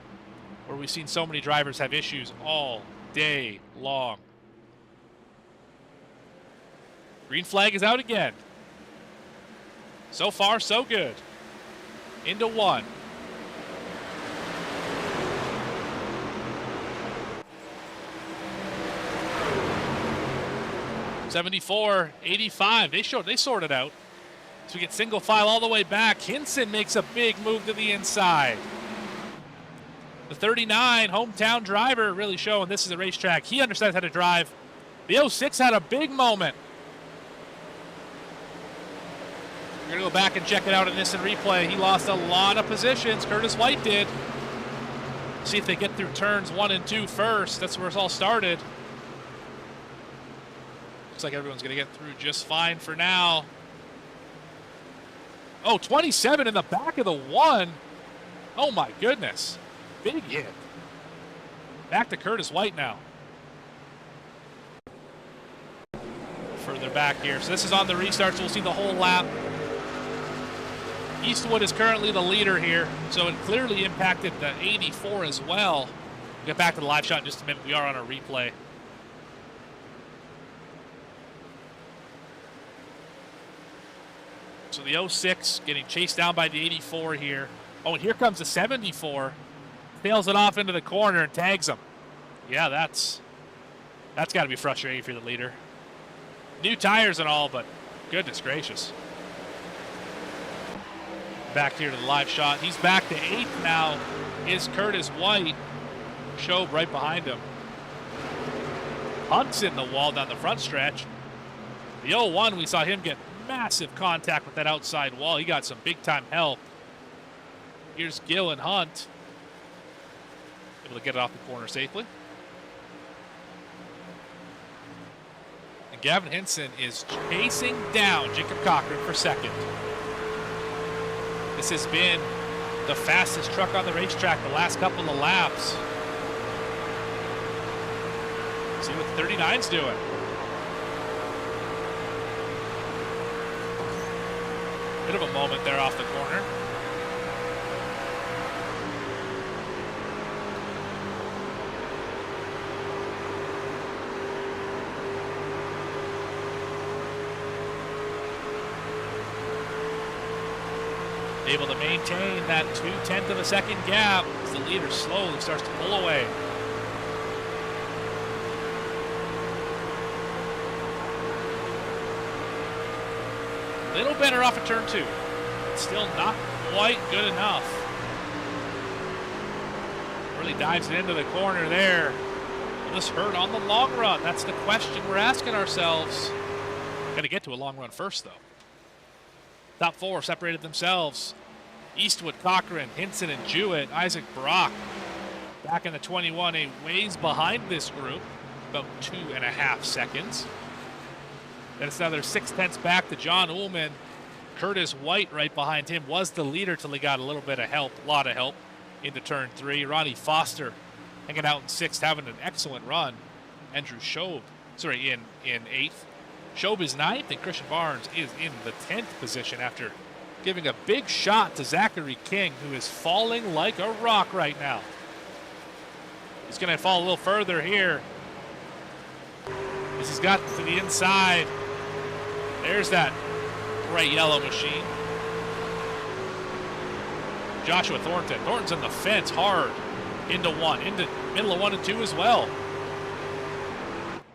where we've seen so many drivers have issues all day long. Green flag is out again. So far, so good. Into 1. '74, '85. They sorted out. So we get single file all the way back. Hinson makes a big move to the inside. The 39 hometown driver really showing this is a racetrack. He understands how to drive. The 06 had a big moment. We're going to go back and check it out in this replay. He lost a lot of positions. Curtis White did. See if they get through turns 1 and 2 first. That's where it's all started. Looks like everyone's going to get through just fine for now. Oh, 27 in the back of the 1. Oh, my goodness. Big hit. Back to Curtis White now. Further back here. So this is on the restart, so we'll see the whole lap. Eastwood is currently the leader here, so it clearly impacted the 84 as well. We'll get back to the live shot in just a minute. We are on a replay. So the 06 getting chased down by the 84 here. Oh, and here comes the 74. Tails it off into the corner and tags him. Yeah, that's got to be frustrating if you're the leader. New tires and all, but goodness gracious. Back here to the live shot. He's back to 8th now. Is Curtis White. Shobe right behind him. Hunt's in the wall down the front stretch. The 01, we saw him get massive contact with that outside wall. He got some big-time help. Here's Gill and Hunt. Able to get it off the corner safely. And Gavin Hinson is chasing down Jacob Cochran for 2nd. This has been the fastest truck on the racetrack the last couple of laps. See what the 39's doing. Bit of a moment there off the corner. Able to maintain that 0.2 of a second gap as the leader slowly starts to pull away. Little better off of turn 2. Still not quite good enough. Really dives it into the corner there. Will this hurt on the long run? That's the question we're asking ourselves. Got to get to a long run first, though. Top 4 separated themselves. Eastwood, Cochran, Hinson, and Jewett. Isaac Brock back in the 21, a ways behind this group, about 2.5 seconds. Then it's another 6/10 back to John Ullman. Curtis White right behind him was the leader till he got a little bit of help, a lot of help into turn 3. Ronnie Foster hanging out in 6th, having an excellent run. Andrew Schob, sorry, in 8th. Schob is 9th, and Christian Barnes is in the 10th position after giving a big shot to Zachary King, who is falling like a rock right now. He's going to fall a little further here as he's got to the inside. There's that bright yellow machine. Joshua Thornton. Thornton's on the fence hard into 1, into middle of 1 and 2 as well.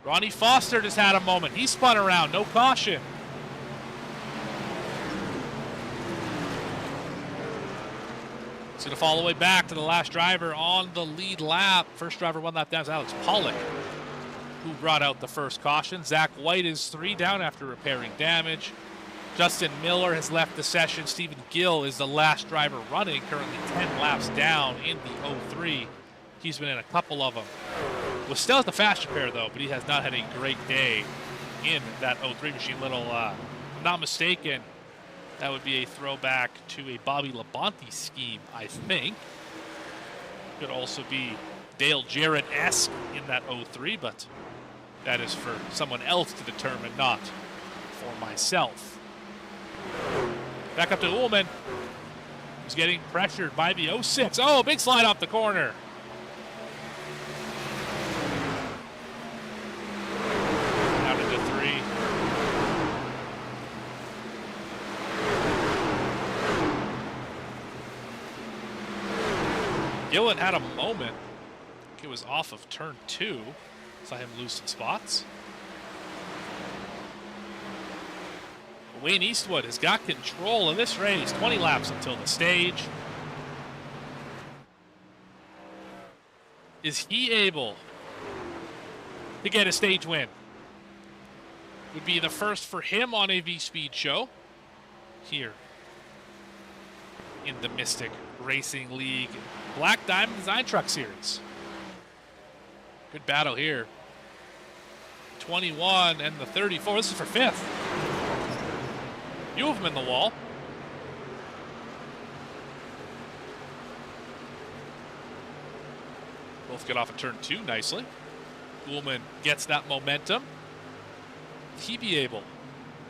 Ronnie Foster just had a moment. He spun around, no caution. He's going to fall all the way back to the last driver on the lead lap. First driver 1 lap down is Alex Pollock, who brought out the first caution. Zach White is 3 down after repairing damage. Justin Miller has left the session. Stephen Gill is the last driver running, currently 10 laps down in the 03. He's been in a couple of them. Was still at the fast repair though, but he has not had a great day in that 03 machine. Little, not mistaken, that would be a throwback to a Bobby Labonte scheme, I think. Could also be Dale Jarrett-esque in that 03, but that is for someone else to determine, not for myself. Back up to Ullman. He's getting pressured by the 06. Oh, big slide off the corner. Out into 3. Gillen had a moment. I think it was off of turn 2. Saw him lose some spots. Wayne Eastwood has got control of this race. 20 laps until the stage. Is he able to get a stage win? Would be the first for him on a VSPEED show here in the Mystic Racing League Black Diamond Design Truck Series. Good battle here. 21 and the 34. This is for 5th. Few of them in the wall. Both get off of turn 2 nicely. Ullman gets that momentum. Will he be able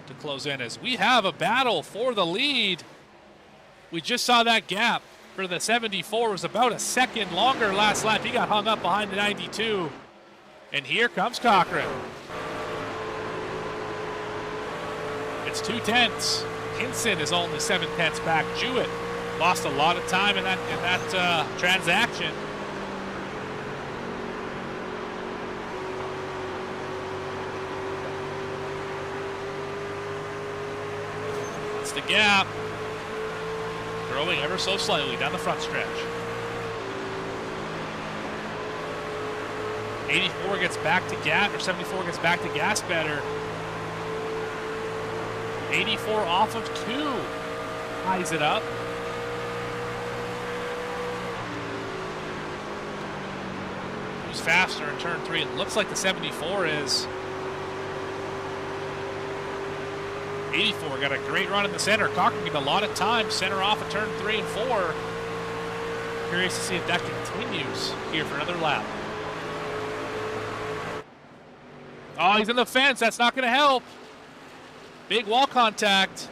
to close in as we have a battle for the lead? We just saw that gap for the 74 was about a second longer last lap. He got hung up behind the 92. And here comes Cochran. It's 2 tenths. Hinson is only 7 tenths back. Jewett lost a lot of time in that transaction. It's the gap. Growing ever so slightly down the front stretch. 84 gets back to gas, or 74 gets back to gas better. 84 off of 2. Ties it up. Who's faster in turn 3? It looks like the 74 is. 84 got a great run in the center. Cochran getting a lot of time. Center off of turn 3 and 4. Curious to see if that continues here for another lap. Oh, he's in the fence. That's not going to help. Big wall contact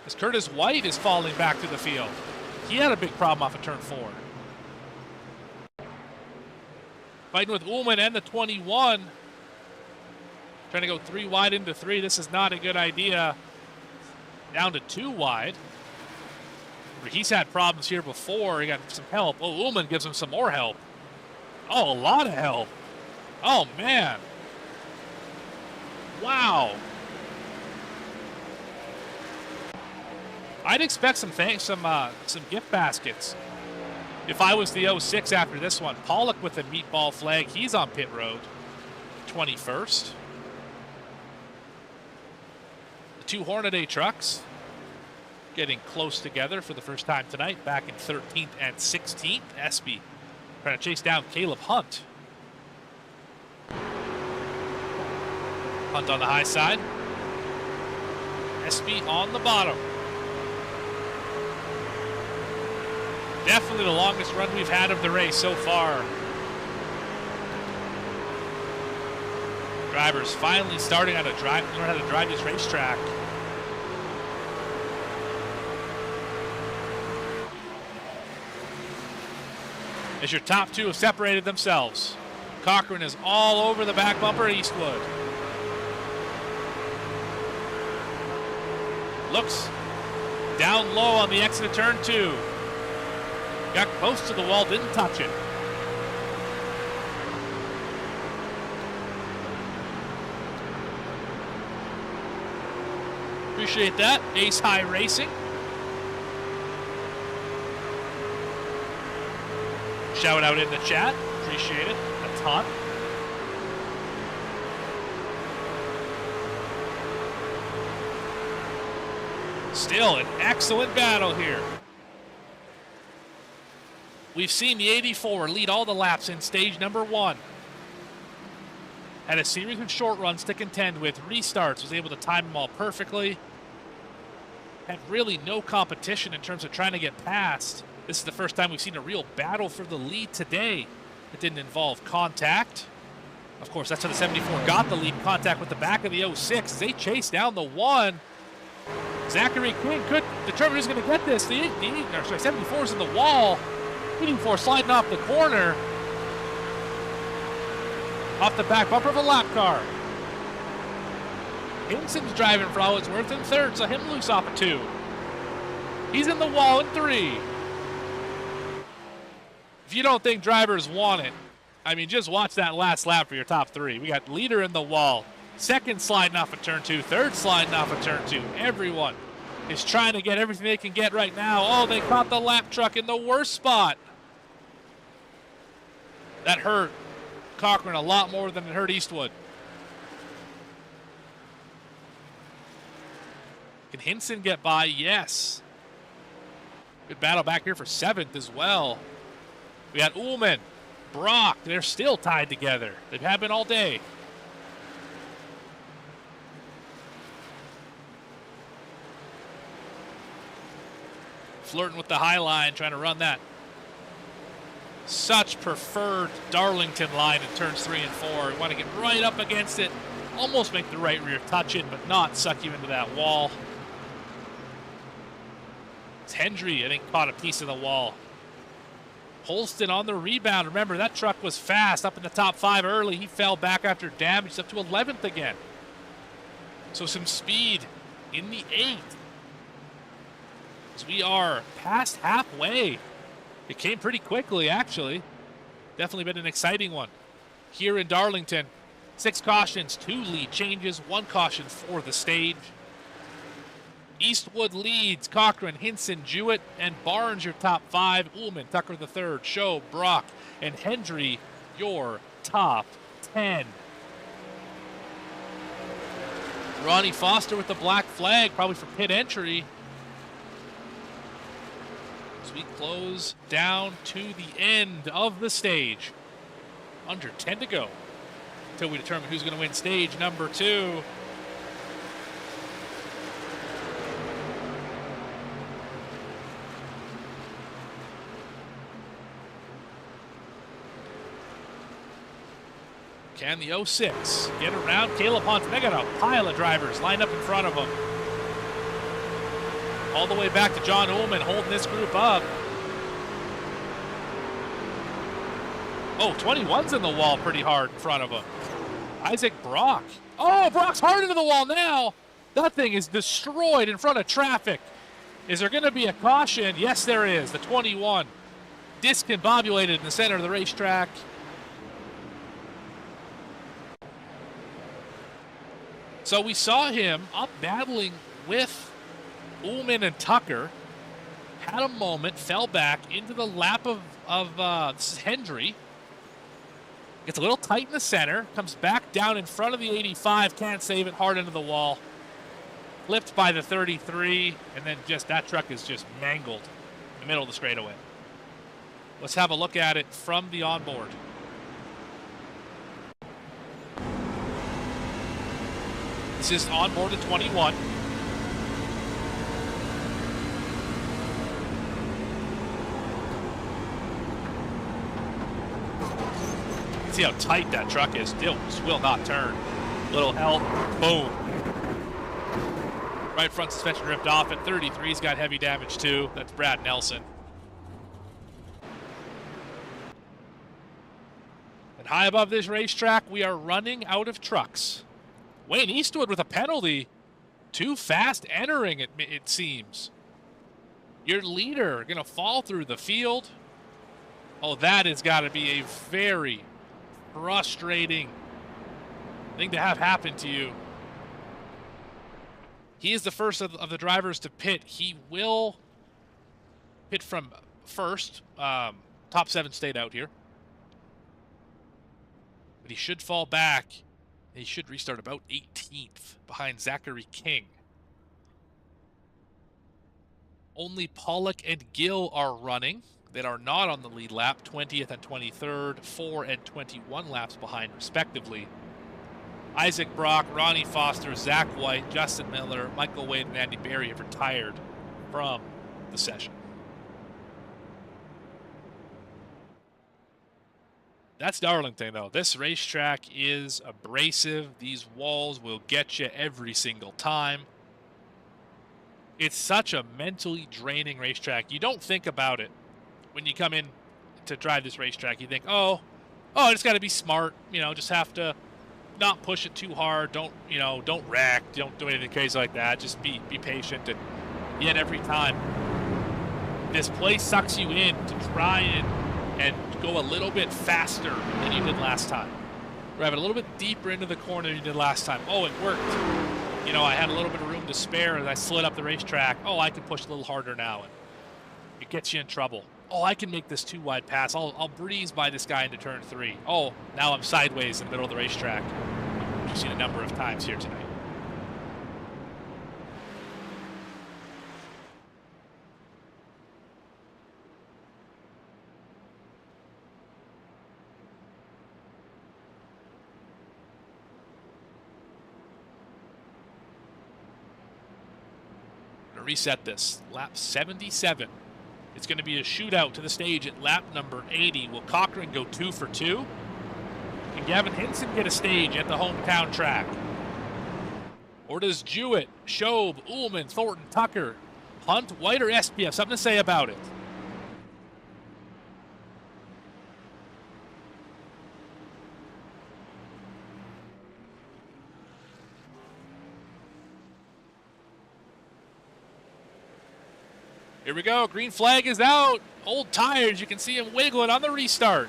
as Curtis White is falling back to the field. He had a big problem off of turn 4. Fighting with Ullman and the 21. Trying to go 3 wide into 3. This is not a good idea. Down to 2 wide. He's had problems here before. He got some help. Oh, Ullman gives him some more help. Oh, a lot of help. Oh, man. Wow. I'd expect some gift baskets if I was the 06 after this one. Pollock with the meatball flag. He's on pit road. 21st. The 2 Hornaday trucks getting close together for the first time tonight. Back in 13th and 16th. Espy trying to chase down Caleb Hunt. Hunt on the high side. Espy on the bottom. Definitely the longest run we've had of the race so far. Drivers finally starting how to learn how to drive this racetrack. As your top two have separated themselves. Cochran is all over the back bumper at Eastwood. Looks down low on the exit of turn 2. Got close to the wall, didn't touch it. Appreciate that. Ace High Racing. Shout out in the chat. Appreciate it a ton. Still an excellent battle here. We've seen the 84 lead all the laps in stage number 1. Had a series of short runs to contend with, restarts, was able to time them all perfectly. Had really no competition in terms of trying to get past. This is the first time we've seen a real battle for the lead today. It didn't involve contact. Of course, that's how the 74 got the lead, contact with the back of the 06. They chased down the 1. Zachary King could determine who's going to get this. The 74's in the wall. 84 sliding off the corner. Off the back bumper of a lap car. Hinson's driving for all it's worth in third, so him loose off of 2. He's in the wall in 3. If you don't think drivers want it, I mean, just watch that last lap for your top 3. We got leader in the wall, second sliding off of turn 2, third sliding off of turn 2. Everyone is trying to get everything they can get right now. Oh, they caught the lap truck in the worst spot. That hurt Cochran a lot more than it hurt Eastwood. Can Hinson get by? Yes. Good battle back here for 7th as well. We got Ullman, Brock. They're still tied together. They've had been all day. Flirting with the high line, trying to run that. Such preferred Darlington line in turns 3 and 4. We want to get right up against it. Almost make the right rear touch it, but not suck you into that wall. It's Hendry, I think, caught a piece of the wall. Holston on the rebound. Remember, that truck was fast, up in the top 5 early. He fell back after damage, up to 11th again. So some speed in the 8th. As we are past halfway. It came pretty quickly, actually. Definitely been an exciting one. Here in Darlington, 6 cautions, 2 lead changes, 1 caution for the stage. Eastwood leads, Cochran, Hinson, Jewett, and Barnes your top 5. Ullman, Tucker the third, Show, Brock, and Hendry your top 10. Ronnie Foster with the black flag, probably for pit entry. As we close down to the end of the stage. Under 10 to go until we determine who's going to win stage number 2. Can the 06 get around Caleb Hunt? They got a pile of drivers lined up in front of them. All the way back to John Ullman holding this group up. Oh, 21's in the wall pretty hard in front of him. Isaac Brock. Oh, Brock's hard into the wall now. That thing is destroyed in front of traffic. Is there going to be a caution? Yes, there is. The 21 discombobulated in the center of the racetrack. So we saw him up battling with Ullman and Tucker. Had a moment, fell back into the lap of this is Hendry. Gets a little tight in the center, comes back down in front of the 85, can't save it, hard into the wall. Flipped by the 33, and then just that truck is just mangled in the middle of the straightaway. Let's have a look at it from the onboard. This is onboard at 21. See how tight that truck is. Just will not turn. Little help. Boom. Right front suspension ripped off at 33. He's got heavy damage too. That's Brad Nelson. And high above this racetrack, we are running out of trucks. Wayne Eastwood with a penalty. Too fast entering it seems. Your leader going to fall through the field. Oh, that has got to be a very frustrating thing to have happen to you. He is the first of the drivers to pit. He will pit from first. Top 7 stayed out here. But he should fall back. He should restart about 18th behind Zachary King. Only Pollock and Gill are running that are not on the lead lap, 20th and 23rd, 4 and 21 laps behind respectively. Isaac Brock, Ronnie Foster, Zach White, Justin Miller, Michael Wade, and Andy Berry have retired from the session. That's Darlington, though. This racetrack is abrasive. These walls will get you every single time. It's such a mentally draining racetrack. You don't think about it when you come in to drive this racetrack. You think, oh, I just got to be smart. Just have to not push it too hard. Don't wreck. Don't do anything crazy like that. Just be patient. And yet every time, this place sucks you in to try and go a little bit faster than you did last time. Drive it a little bit deeper into the corner than you did last time. Oh, it worked. I had a little bit of room to spare as I slid up the racetrack. Oh, I can push a little harder now, and it gets you in trouble. Oh, I can make this 2-wide pass. I'll breeze by this guy into turn 3. Oh, now I'm sideways in the middle of the racetrack. Which you've seen a number of times here tonight. Reset this. Lap 77. It's going to be a shootout to the stage at lap number 80. Will Cochran go 2 for 2? Can Gavin Hinson get a stage at the hometown track? Or does Jewett, Shobe, Ullman, Thornton, Tucker, Hunt, White, or SPF? Something to say about it. Here we go. Green flag is out. Old tires. You can see him wiggling on the restart.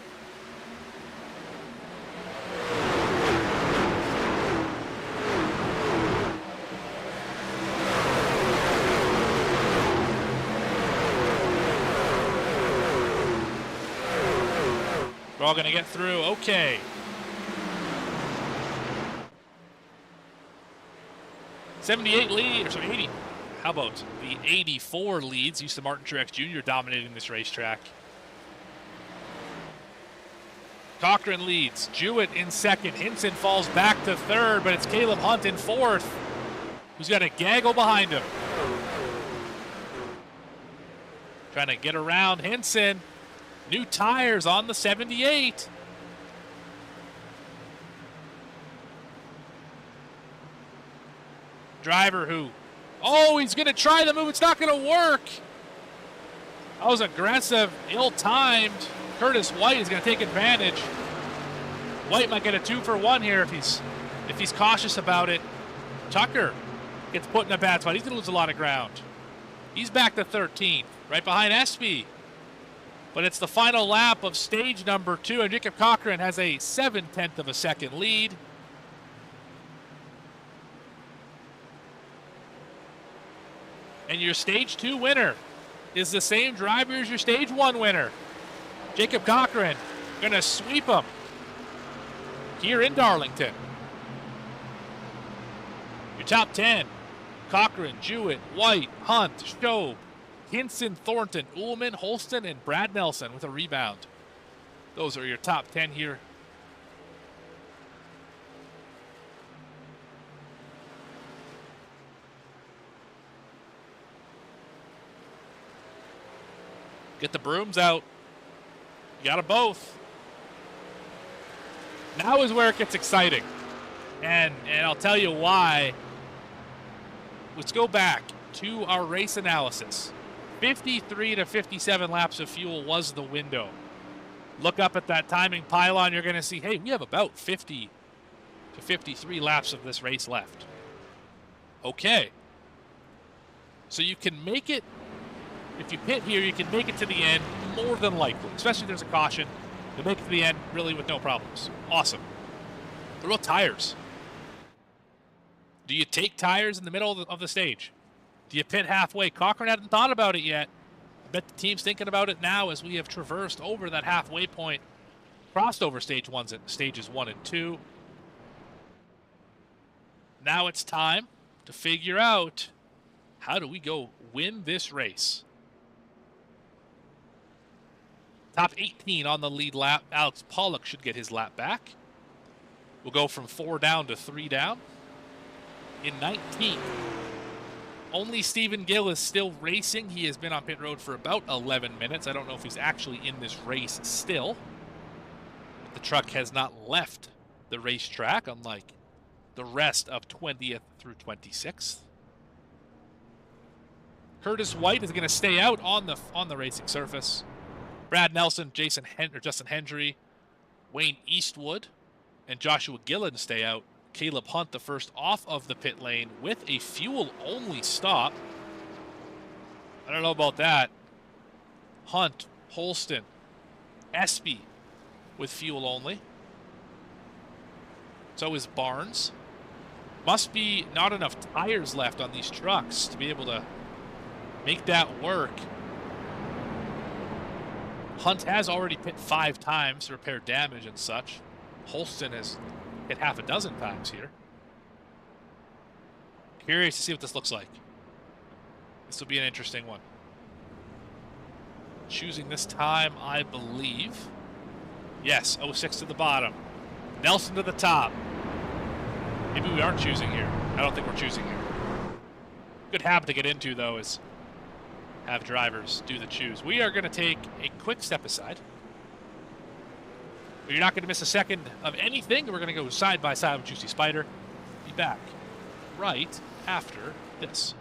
We're all going to get through. Okay. '78 lead, or sorry, 80. How about the 84 leads? Houston Martin Truex Jr. dominating this racetrack. Cochran leads. Jewett in second. Hinson falls back to third, but it's Caleb Hunt in fourth, who's got a gaggle behind him. Trying to get around Hinson. New tires on the 78. Driver who... Oh, he's going to try the move. It's not going to work. That was aggressive, ill-timed. Curtis White is going to take advantage. White might get a 2 for 1 here if he's cautious about it. Tucker gets put in a bad spot. He's going to lose a lot of ground. He's back to 13th, right behind Espy. But it's the final lap of stage number 2, and Jacob Cochran has a 7/10 of a second lead. And your stage 2 winner is the same driver as your stage 1 winner. Jacob Cochran going to sweep him here in Darlington. Your top 10, Cochran, Jewett, White, Hunt, Shobe, Hinson, Thornton, Ullman, Holston, and Brad Nelson with a rebound. Those are your top 10 here. Get the brooms out. You got them both. Now is where it gets exciting. And I'll tell you why. Let's go back to our race analysis. 53 to 57 laps of fuel was the window. Look up at that timing pylon, you're going to see, hey, we have about 50 to 53 laps of this race left. Okay. So you can make it, if you pit here, you can make it to the end more than likely, especially if there's a caution. You'll make it to the end really with no problems. Awesome. What about tires? Do you take tires in the middle of the stage? Do you pit halfway? Cochran hadn't thought about it yet. I bet the team's thinking about it now as we have traversed over that halfway point. Crossed over stages 1 and 2. Now it's time to figure out, how do we go win this race? Top 18 on the lead lap. Alex Pollock should get his lap back. We'll go from 4 down to 3 down. In 19th, only Stephen Gill is still racing. He has been on pit road for about 11 minutes. I don't know if he's actually in this race still. The truck has not left the racetrack, unlike the rest of 20th through 26th. Curtis White is going to stay out on the racing surface. Brad Nelson, Justin Hendry, Wayne Eastwood, and Joshua Gillen stay out. Caleb Hunt, the first off of the pit lane with a fuel-only stop. I don't know about that. Hunt, Holston, Espy with fuel only. So is Barnes. Must be not enough tires left on these trucks to be able to make that work. Hunt has already pit 5 times to repair damage and such. Holston has hit half a dozen times here. Curious to see what this looks like. This will be an interesting one. Choosing this time, I believe. Yes, 06 to the bottom. Nelson to the top. Maybe we aren't choosing here. I don't think we're choosing here. Good habit to get into, though, is have drivers do the choose. We are going to take a quick step aside. But you're not going to miss a second of anything. We're going to go side by side with Juicy Spider. Be back right after this.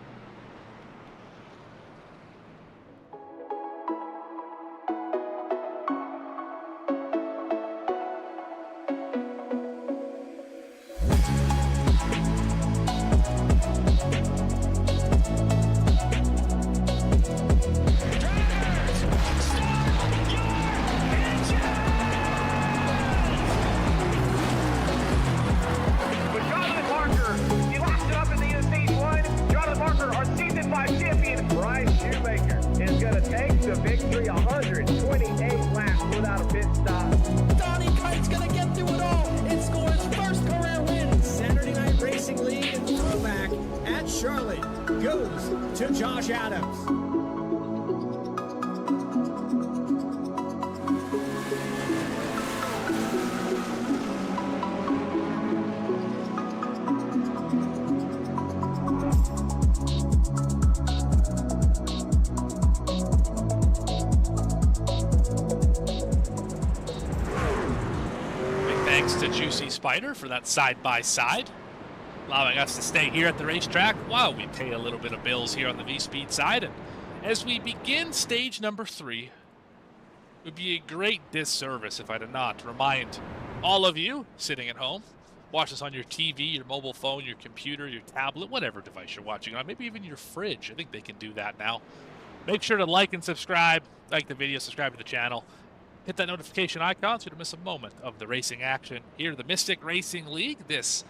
Spider for that side-by-side, allowing us to stay here at the racetrack while we pay a little bit of bills here on the VSPEED side. And as we begin stage number 3, it would be a great disservice if I did not remind all of you sitting at home, watch this on your TV, your mobile phone, your computer, your tablet, whatever device you're watching on, maybe even your fridge. I think they can do that now. Make sure to like and subscribe, like the video, subscribe to the channel. Hit that notification icon so you don't miss a moment of the racing action here, the Mystic Racing League, this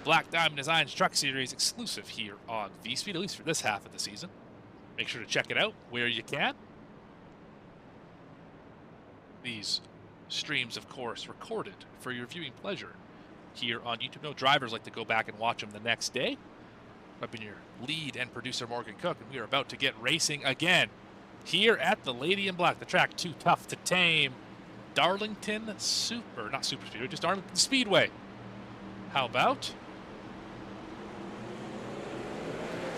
Black Diamond Designs Truck Series exclusive here on VSPEED, at least for this half of the season. Make sure to check it out where you can. These streams, of course, recorded for your viewing pleasure here on YouTube. No drivers like to go back and watch them the next day. I've been your lead and producer, Morgan Cook, and we are about to get racing again here at the Lady in Black, the track too tough to tame. Darlington not Super Speedway, just Darlington Speedway. How about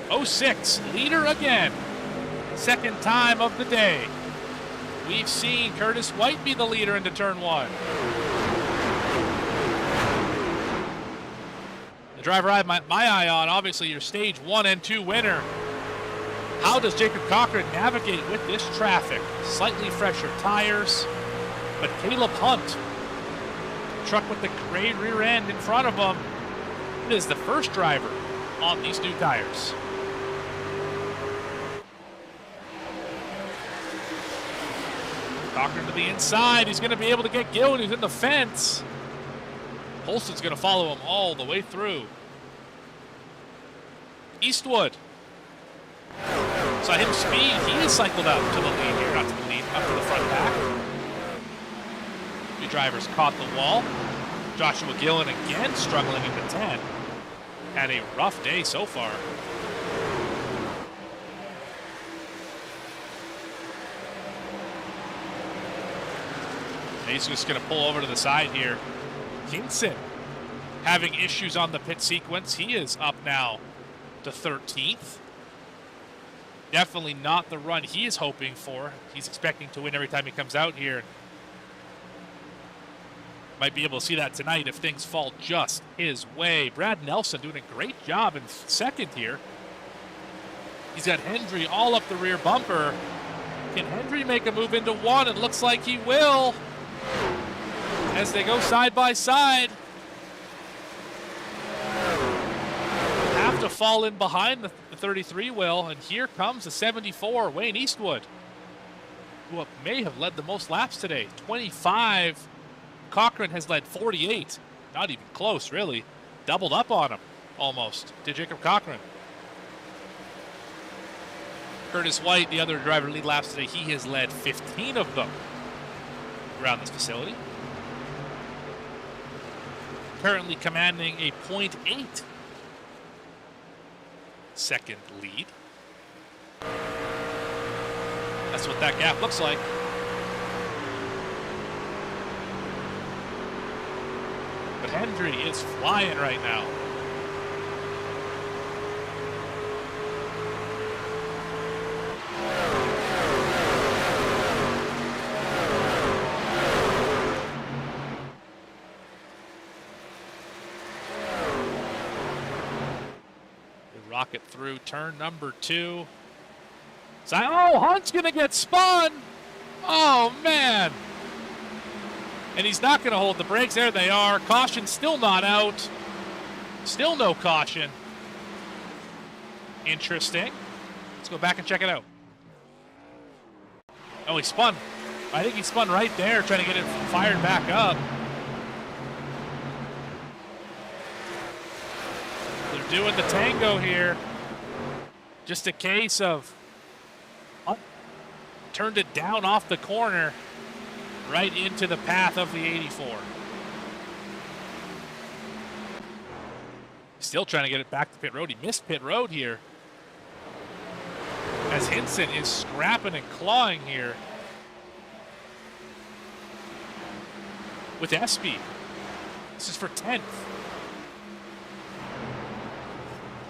06, leader again. Second time of the day. We've seen Curtis White be the leader into turn 1. The driver I have my eye on, obviously your stage 1 and 2 winner. How does Jacob Cochran navigate with this traffic? Slightly fresher tires, but Caleb Hunt, truck with the gray rear end in front of him, is the first driver on these new tires. Cochran to the inside. He's going to be able to get Gillen, who's in the fence. Polston's going to follow him all the way through. Eastwood. Saw him speed. He is cycled out to the lead here, not to the lead, up to the front back. Two drivers caught the wall. Joshua Gillen again struggling in the 10. Had a rough day so far. He's just going to pull over to the side here. Hinson having issues on the pit sequence. He is up now to 13th. Definitely not the run he is hoping for. He's expecting to win every time he comes out here. Might be able to see that tonight if things fall just his way. Brad Nelson doing a great job in second here. He's got Hendry all up the rear bumper. Can Hendry make a move into one? It looks like he will, as they go side by side. Have to fall in behind the 33 will, and here comes the 74, Wayne Eastwood, who may have led the most laps today. 25. Cochran has led 48. Not even close, really. Doubled up on him, almost, to Jacob Cochran. Curtis White, the other driver lead laps today, he has led 15 of them around this facility. Currently commanding a .8 second lead. That's what that gap looks like. But Hendry is flying right now. Rocket through turn number 2. Oh, Hunt's going to get spun. Oh, man. And he's not going to hold the brakes. There they are. Caution still not out. Still no caution. Interesting. Let's go back and check it out. Oh, he spun. I think he spun right there, trying to get it fired back up. They're doing the tango here. Just a case of turned it down off the corner right into the path of the 84. Still trying to get it back to pit road. He missed pit road here, as Hinson is scrapping and clawing here with Espy. This is for 10th.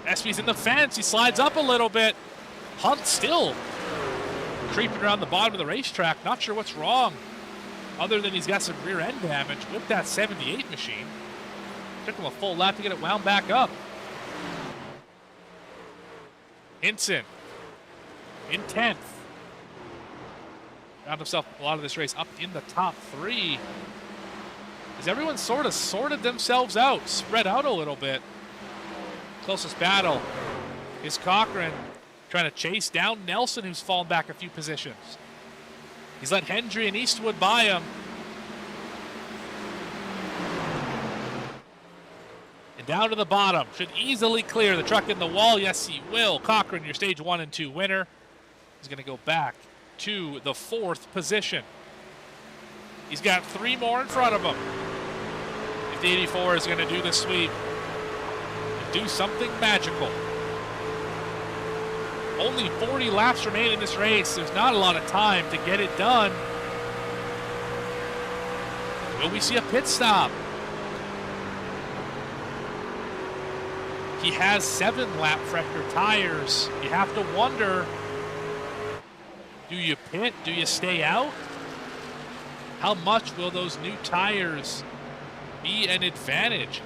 Espy's in the fence. He slides up a little bit. Hunt still creeping around the bottom of the racetrack. Not sure what's wrong, other than he's got some rear end damage with that 78 machine. Took him a full lap to get it wound back up. Hinson in 10th. Found himself a lot of this race up in the top 3. As everyone sort of sorted themselves out, spread out a little bit. Closest battle is Cochran trying to chase down Nelson, who's fallen back a few positions. He's let Hendry and Eastwood by him. And down to the bottom. Should easily clear the truck in the wall. Yes, he will. Cochran, your stage 1 and 2 winner. He's going to go back to the 4th position. He's got 3 more in front of him. If the 84 is going to do the sweep, do something magical. Only 40 laps remain in this race. There's not a lot of time to get it done. Will we see a pit stop? He has 7 lap fresher tires. You have to wonder, do you pit? Do you stay out? How much will those new tires be an advantage?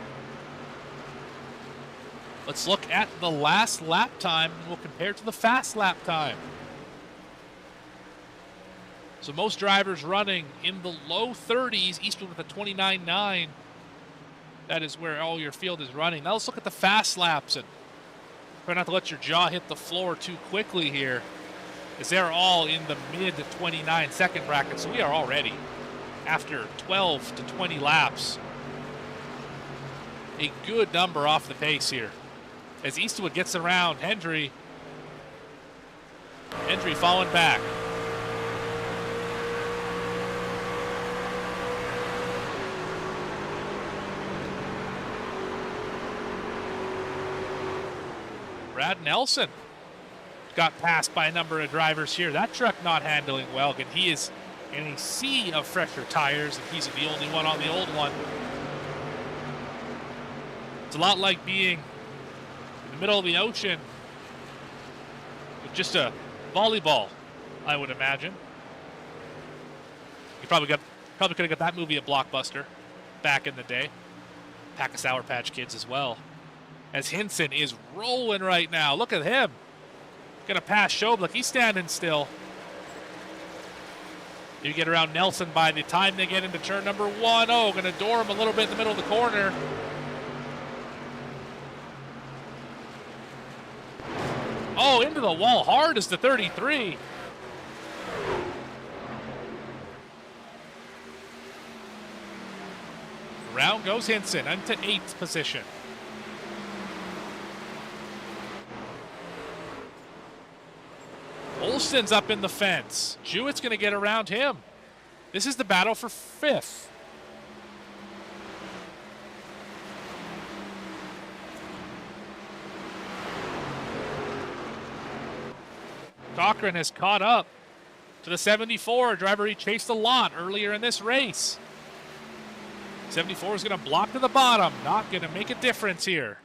Let's look at the last lap time, and we'll compare to the fast lap time. So most drivers running in the low 30s, Eastwood with a 29.9. That is where all your field is running. Now let's look at the fast laps, and try not to let your jaw hit the floor too quickly here, as they're all in the mid to 29 second bracket. So we are already, after 12 to 20 laps, a good number off the pace here. As Eastwood gets around Hendry falling back. Brad Nelson got passed by a number of drivers here. That truck not handling well. Again, he is in a sea of fresher tires, and he's the only one on the old one. It's a lot like being in the middle of the ocean with just a volleyball, I would imagine. You probably could have got that movie at Blockbuster back in the day. Pack of Sour Patch Kids as well. As Hinson is rolling right now. Look at him. Gonna pass Schoblich. He's standing still. You get around Nelson by the time they get into turn number 1. Oh, gonna door him a little bit in the middle of the corner. Oh, into the wall hard is the 33. Around goes Hinson into 8th position. Olson's up in the fence. Jewett's going to get around him. This is the battle for 5th. Cochran has caught up to the 74, a driver he chased a lot earlier in this race. 74 is going to block to the bottom, not going to make a difference here.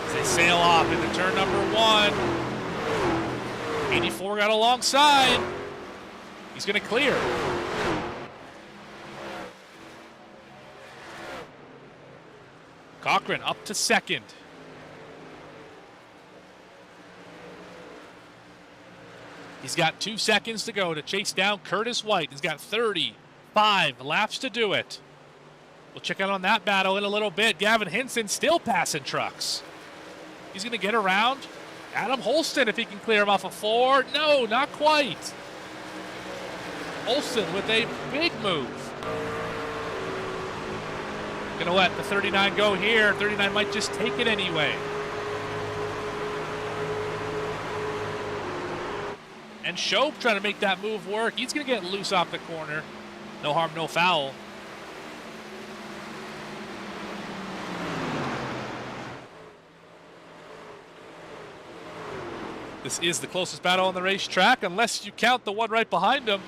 As they sail off into turn number 1. 84 got alongside. He's going to clear. Cochran up to 2nd. He's got 2 seconds to go to chase down Curtis White. He's got 35 laps to do it. We'll check out on that battle in a little bit. Gavin Hinson still passing trucks. He's going to get around Adam Holston if he can clear him off of 4. No, not quite. Holston with a big move. Going to let the 39 go here. 39 might just take it anyway. And Shope trying to make that move work. He's going to get loose off the corner. No harm, no foul. This is the closest battle on the racetrack, unless you count the one right behind him.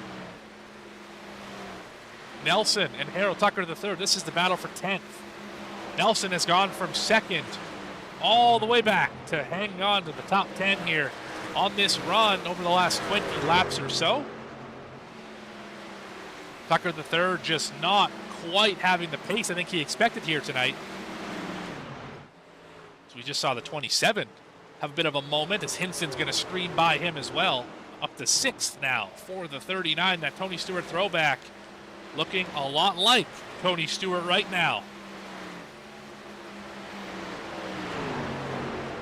Nelson and Harold Tucker III. This is the battle for 10th. Nelson has gone from 2nd all the way back to hang on to the top 10 here on this run over the last 20 laps or so. Tucker III just not quite having the pace I think he expected here tonight. So we just saw the 27 have a bit of a moment as Hinson's going to screen by him as well. Up to 6th now for the 39, that Tony Stewart throwback. Looking a lot like Tony Stewart right now.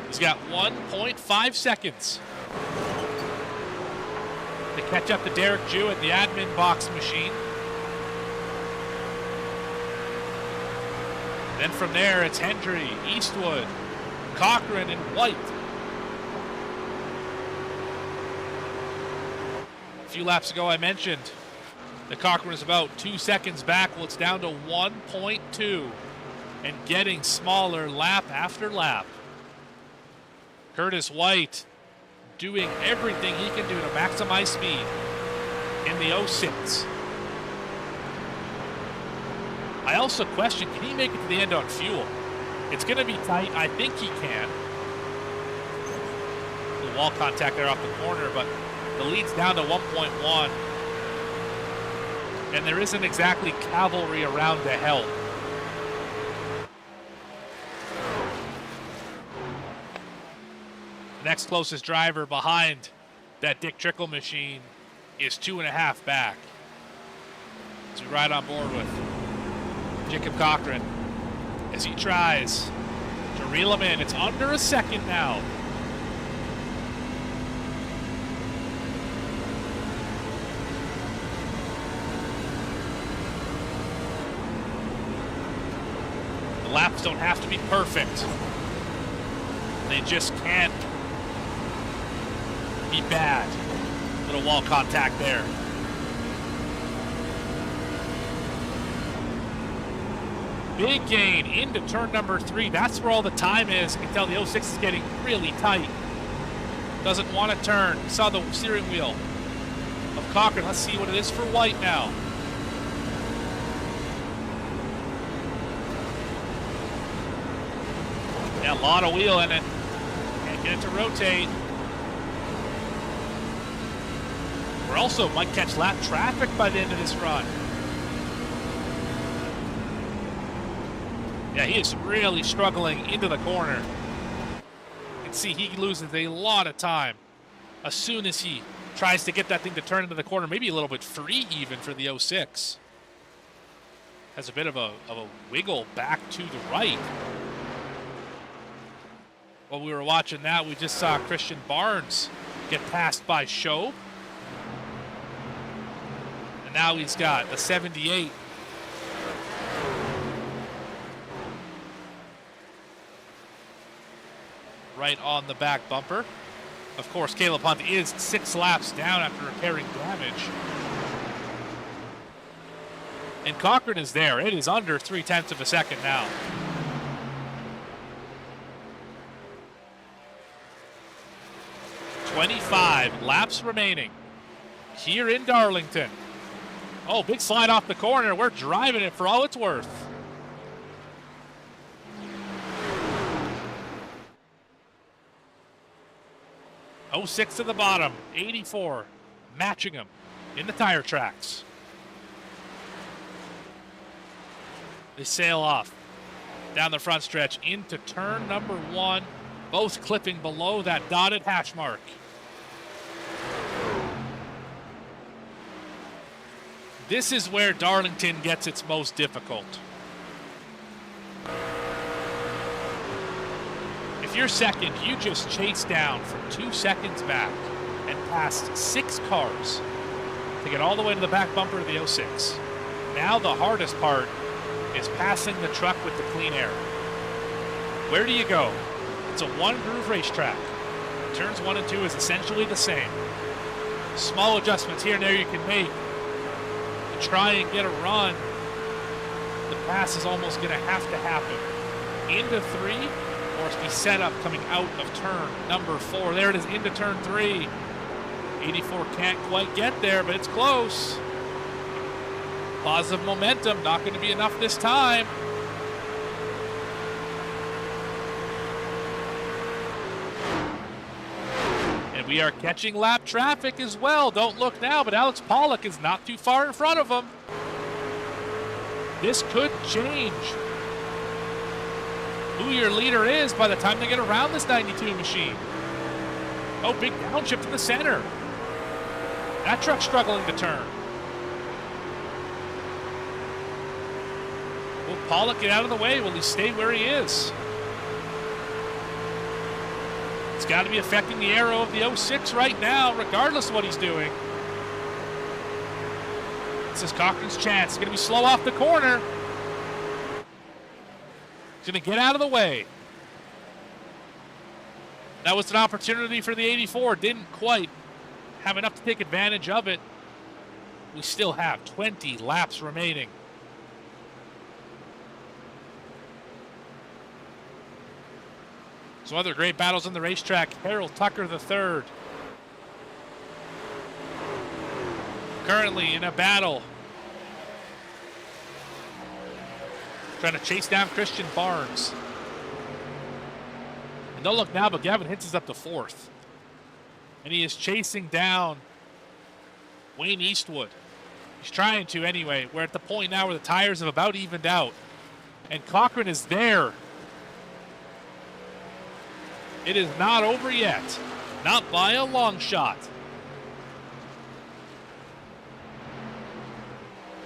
He's got 1.5 seconds to catch up to Derek Jewett, the admin box machine. Then from there, it's Hendry, Eastwood, Cochran, and White. A few laps ago, I mentioned that Cochran is about 2 seconds back. Well, it's down to 1.2 and getting smaller lap after lap. Curtis White doing everything he can do to maximize speed in the 06. I also question, can he make it to the end on fuel? It's going to be tight. I think he can. The wall contact there off the corner, but the lead's down to 1.1. and there isn't exactly cavalry around to help. The next closest driver behind that Dick Trickle machine is 2.5 back. As we ride on board with Jacob Cochran as he tries to reel him in. It's under a second now. The laps don't have to be perfect. They just can't be bad. Little wall contact there. Big gain into turn number 3. That's where all the time is. You can tell the 06 is getting really tight. Doesn't want to turn. Saw the steering wheel of Cochran. Let's see what it is for White now. Yeah, a lot of wheel in it. Can't get it to rotate. We also might catch lap traffic by the end of this run. Yeah, he is really struggling into the corner. You can see he loses a lot of time as soon as he tries to get that thing to turn into the corner, maybe a little bit free even for the 06. Has a bit of a wiggle back to the right. While we were watching that, we just saw Christian Barnes get passed by Show. And now he's got a 78. Right on the back bumper. Of course, Caleb Hunt is 6 laps down after repairing damage. And Cochran is there. It is under 0.3 of a second now. .25 laps remaining here in Darlington. Oh, big slide off the corner. We're driving it for all it's worth. .06 to the bottom, 84, matching him in the tire tracks. They sail off down the front stretch into turn number 1, both clipping below that dotted hash mark. This is where Darlington gets its most difficult. If you're second, you just chase down from 2 seconds back and past 6 cars to get all the way to the back bumper of the 06. Now the hardest part is passing the truck with the clean air. Where do you go? It's a 1-groove racetrack. Turns 1 and 2 is essentially the same. Small adjustments here and there you can make to try and get a run. The pass is almost going to happen. Into 3. Or be set up coming out of turn number 4. There it is into turn 3. 84 can't quite get there, but it's close. Positive momentum, not going to be enough this time. And we are catching lap traffic as well. Don't look now, but Alex Pollock is not too far in front of him. This could change who your leader is by the time they get around this 92 machine. Oh, big downshift in the center. That truck's struggling to turn. Will Pollock get out of the way? Will he stay where he is? It's got to be affecting the aero of the 06 right now, regardless of what he's doing. This is Cochran's chance. He's going to be slow off the corner. He's going to get out of the way. That was an opportunity for the 84. Didn't quite have enough to take advantage of it. We still have 20 laps remaining. Some other great battles on the racetrack. Harold Tucker III. Currently in a battle, trying to chase down Christian Barnes. And don't look now, but Gavin Hintz is up to 4th. And he is chasing down Wayne Eastwood. He's trying to anyway. We're at the point now where the tires have about evened out. And Cochran is there. It is not over yet. Not by a long shot.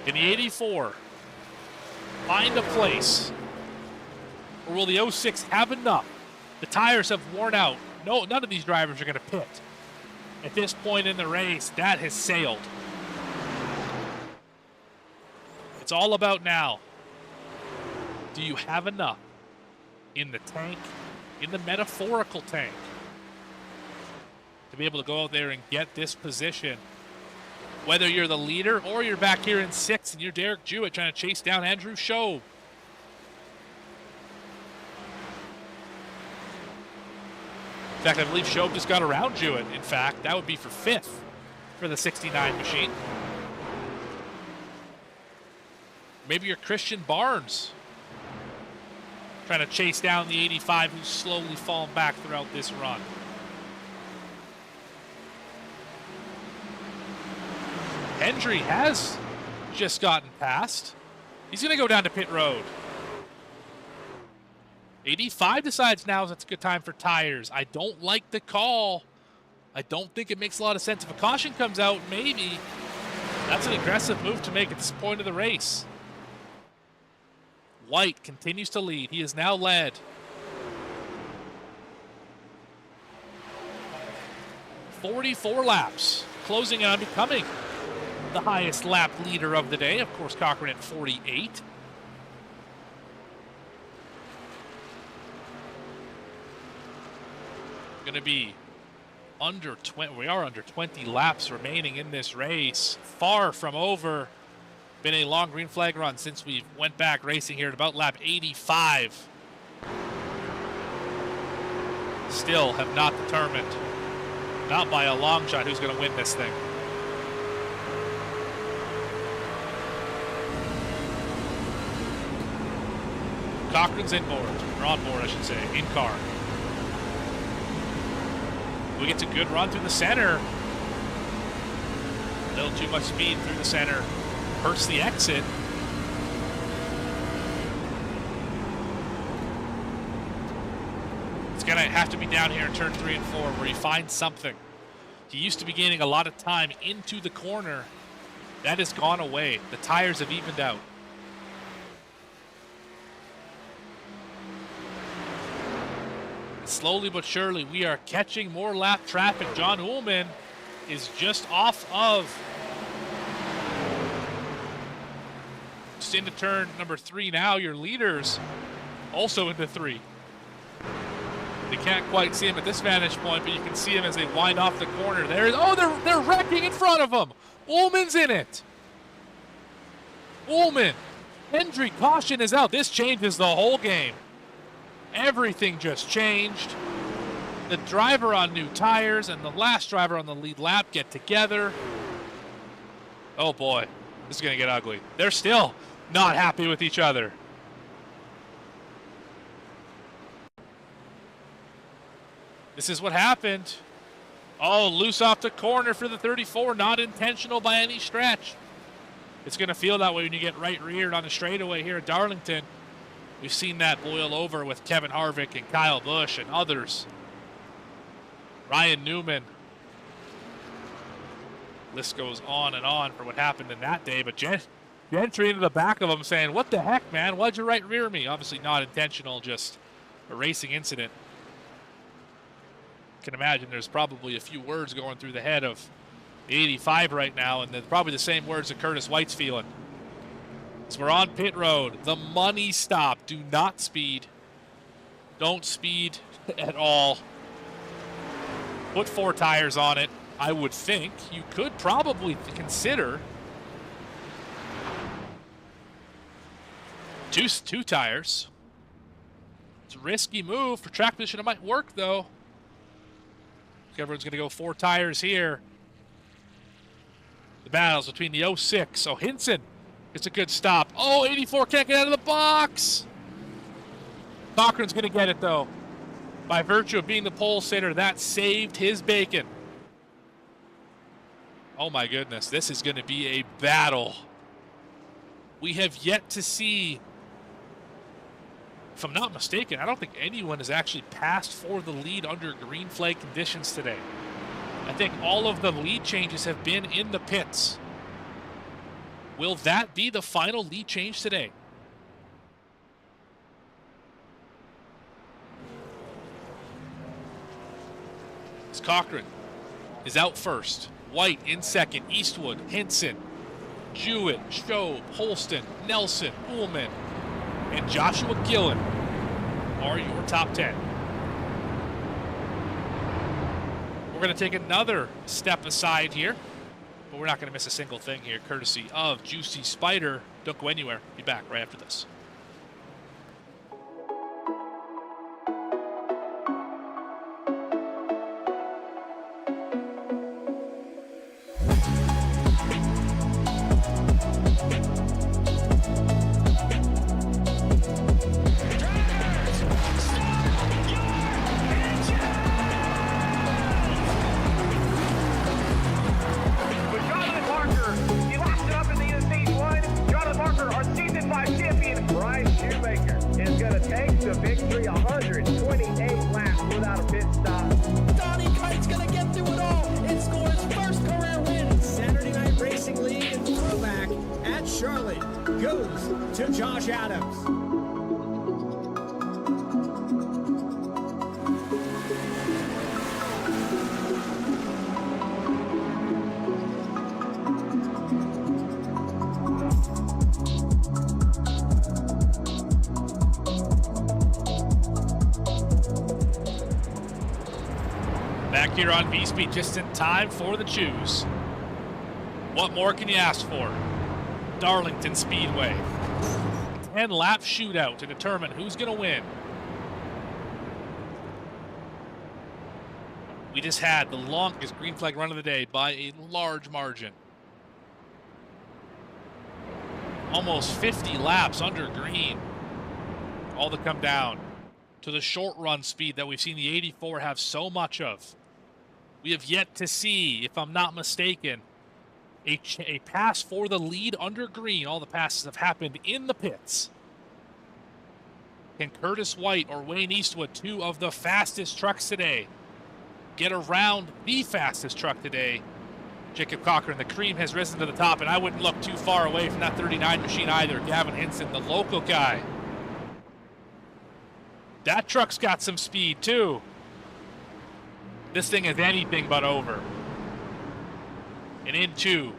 Can the 84 find a place? Or will the 06 have enough? The tires have worn out. No, none of these drivers are going to pit. At this point in the race, that has sailed. It's all about now. Do you have enough in the tank, in the metaphorical tank, to be able to go out there and get this position? Whether you're the leader or you're back here in 6th and you're Derek Jewett trying to chase down Andrew Schob. In fact, I believe Schob just got around Jewett. In fact, that would be for 5th for the 69 machine. Maybe you're Christian Barnes trying to chase down the 85 who's slowly fallen back throughout this run. Hendry has just gotten past. He's going to go down to pit road. 85 decides now it's a good time for tires. I don't like the call. I don't think it makes a lot of sense. If a caution comes out, maybe. That's an aggressive move to make at this point of the race. White continues to lead. He is now led. "44 laps, closing in on becoming the highest lap leader of the day. Of course, Cochran at 48. Going to be under 20. We are under 20 laps remaining in this race. Far from over. Been a long green flag run since we went back racing here at about lap 85. Still have not determined, not by a long shot, who's going to win this thing. Cochran's inboard, or on board I should say, in car. We get a good run through the center. A little too much speed through the center. Hurts the exit. It's going to have to be down here in turn 3 and 4 where he finds something. He used to be gaining a lot of time into the corner. That has gone away. The tires have evened out. Slowly but surely, we are catching more lap traffic. John Ullman is just off of, just into turn number 3 now. Your leaders also into 3. You can't quite see him at this vantage point, but you can see him as they wind off the corner. They're wrecking in front of him. Ullman's in it. Ullman, Hendry, caution is out. This changes the whole game. Everything just changed. The driver on new tires and the last driver on the lead lap get together. Oh boy, this is going to get ugly. They're still not happy with each other. This is what happened. Oh, loose off the corner for the 34. Not intentional by any stretch. It's going to feel that way when you get right reared on the straightaway here at Darlington. We've seen that boil over with Kevin Harvick and Kyle Busch and others. Ryan Newman. List goes on and on for what happened in that day, but Gentry into the back of him saying, "What the heck, man? Why'd you right rear me?" Obviously not intentional, just a racing incident. Can imagine there's probably a few words going through the head of the 85 right now, and they're probably the same words that Curtis White's feeling. So we're on pit road. The money stop. Do not speed. Don't speed at all. Put 4 tires on it. I would think you could probably consider two tires. It's a risky move. For track position, it might work, though. Everyone's going to go 4 tires here. The battles between the 06. Oh, Hinson. It's a good stop. Oh, 84 can't get out of the box. Cochran's going to get it, though. By virtue of being the pole sitter, that saved his bacon. Oh my goodness, this is going to be a battle. We have yet to see, if I'm not mistaken, I don't think anyone has actually passed for the lead under green flag conditions today. I think all of the lead changes have been in the pits. Will that be the final lead change today? As Cochran is out first. White in second. Eastwood, Hinson, Jewett, Schob, Holston, Nelson, Ullman, and Joshua Gillen are your top 10. We're going to take another step aside here, but we're not going to miss a single thing here, courtesy of Juicy Spider. Don't go anywhere. Be back right after this. Here on VSPEED, just in time for the choose. What more can you ask for? Darlington Speedway. 10-lap shootout to determine who's going to win. We just had the longest green flag run of the day by a large margin. Almost 50 laps under green. All to come down to the short run speed that we've seen the 84 have so much of. We have yet to see, if I'm not mistaken, a pass for the lead under green. All the passes have happened in the pits. Can Curtis White or Wayne Eastwood, two of the fastest trucks today, get around the fastest truck today? Jacob Cochran, the cream has risen to the top, and I wouldn't look too far away from that 39 machine either. Gavin Hinson, the local guy. That truck's got some speed, too. This thing is anything but over. And into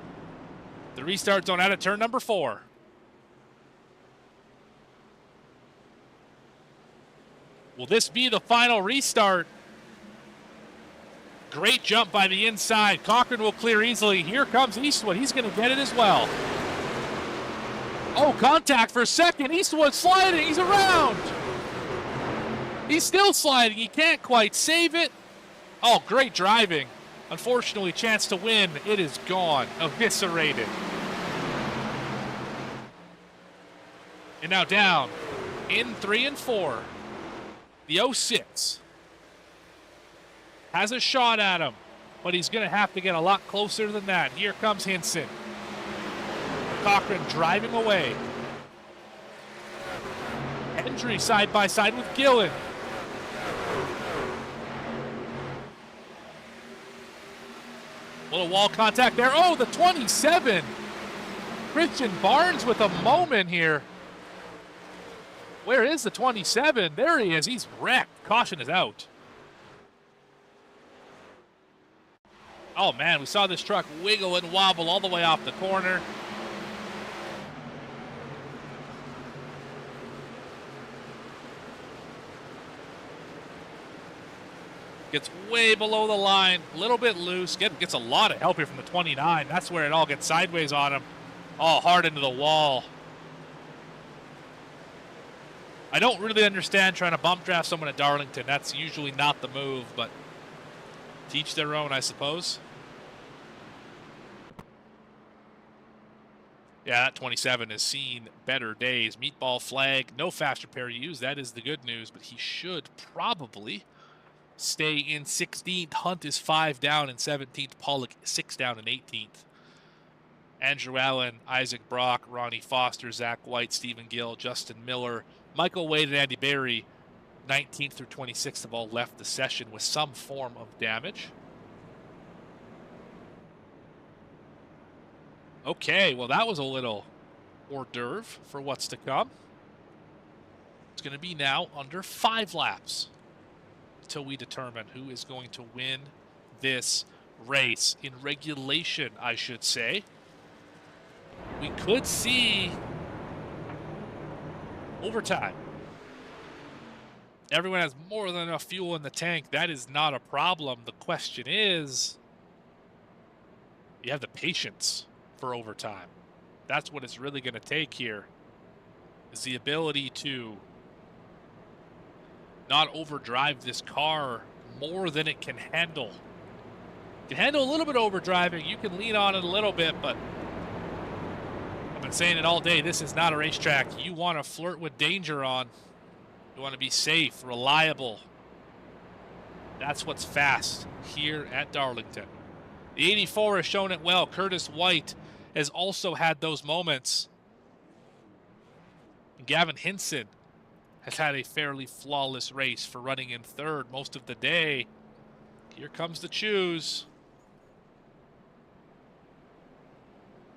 the restart zone out of turn number 4. Will this be the final restart? Great jump by the inside. Cochran will clear easily. Here comes Eastwood. He's going to get it as well. Oh, contact for a second. Eastwood sliding. He's around. He's still sliding. He can't quite save it. Oh, great driving. Unfortunately, chance to win. It is gone. Eviscerated. And now down in 3 and 4. The 06 has a shot at him, but he's going to have to get a lot closer than that. Here comes Hinson. Cochran driving away. Hendry side by side with Gillen. Little wall contact there. Oh, the 27. Christian Barnes with a moment here. Where is the 27? There he is. He's wrecked. Caution is out. Oh, man, we saw this truck wiggle and wobble all the way off the corner. Gets way below the line, a little bit loose, gets a lot of help here from the 29. That's where it all gets sideways on him. Oh, hard into the wall. I don't really understand trying to bump draft someone at Darlington. That's usually not the move, but teach their own, I suppose. Yeah, that 27 has seen better days. Meatball flag, no fast repair used. That is the good news, but he should probably stay in 16th. Hunt is 5 down in 17th. Pollock 6 down in 18th. Andrew Allen, Isaac Brock, Ronnie Foster, Zach White, Stephen Gill, Justin Miller, Michael Wade, and Andy Berry, 19th through 26th, have all left the session with some form of damage. Okay, well, that was a little hors d'oeuvre for what's to come. It's going to be now under 5 laps until we determine who is going to win this race. In regulation, I should say. We could see overtime. Everyone has more than enough fuel in the tank. That is not a problem. The question is, you have the patience for overtime. That's what it's really going to take here, is the ability to not overdrive this car more than it can handle. You can handle a little bit of overdriving. You can lean on it a little bit, but I've been saying it all day. This is not a racetrack you want to flirt with danger on. You want to be safe, reliable. That's what's fast here at Darlington. The 84 has shown it well. Curtis White has also had those moments. And Gavin Hinson has had a fairly flawless race for running in 3rd most of the day. Here comes the choose.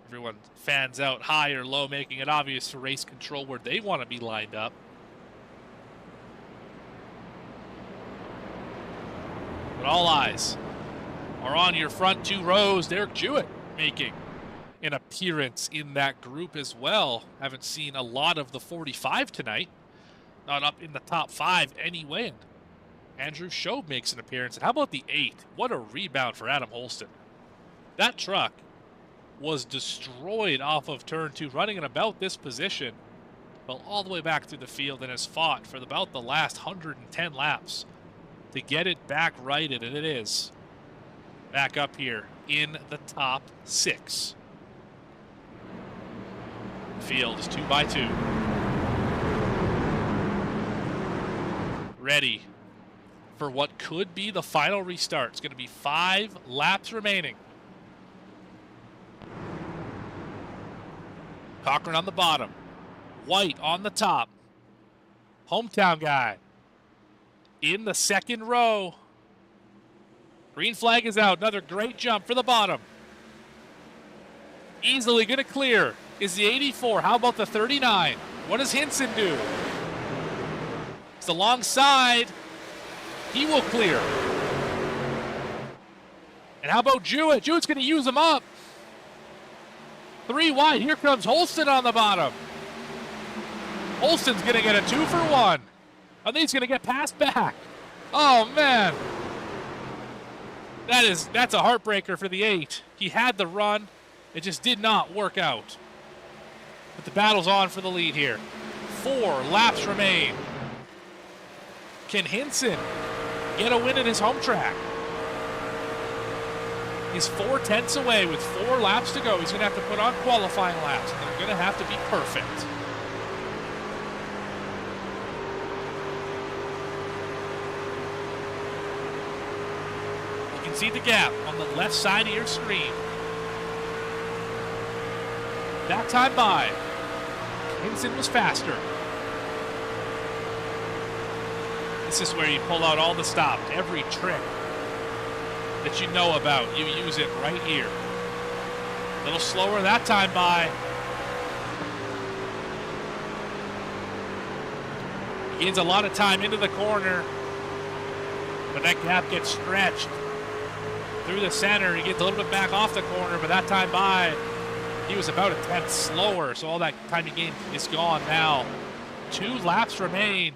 Everyone fans out high or low, making it obvious for race control where they want to be lined up. But all eyes are on your front 2 rows. Derek Jewett making an appearance in that group as well. Haven't seen a lot of the 45 tonight. Not up in the top 5 anyway. And Andrew Shobe makes an appearance. And how about the 8? What a rebound for Adam Holston. That truck was destroyed off of turn 2, running in about this position. Well, all the way back through the field and has fought for about the last 110 laps to get it back righted. And it is back up here in the top 6. The field is 2 by 2. Ready for what could be the final restart. It's going to be 5 laps remaining. Cochran on the bottom. White on the top. Hometown guy in the 2nd row. Green flag is out. Another great jump for the bottom. Easily going to clear is the 84. How about the 39? What does Hinson do? It's alongside. He will clear. And how about Jewett? Jewett's going to use him up. 3 wide. Here comes Holston on the bottom. Holston's going to get a 2 for 1. I think he's going to get passed back. Oh, man. That's a heartbreaker for the 8. He had the run. It just did not work out. But the battle's on for the lead here. 4 laps remain. Can Hinson get a win at his home track? He's 4 tenths away with 4 laps to go. He's going to have to put on qualifying laps, and they're going to have to be perfect. You can see the gap on the left side of your screen. That time by, Hinson was faster. This is where you pull out all the stops, every trick that you know about. You use it right here. A little slower that time by. He gains a lot of time into the corner, but that gap gets stretched through the center. He gets a little bit back off the corner, but that time by, he was about a tenth slower, so all that time he gained is gone now. 2 laps remain.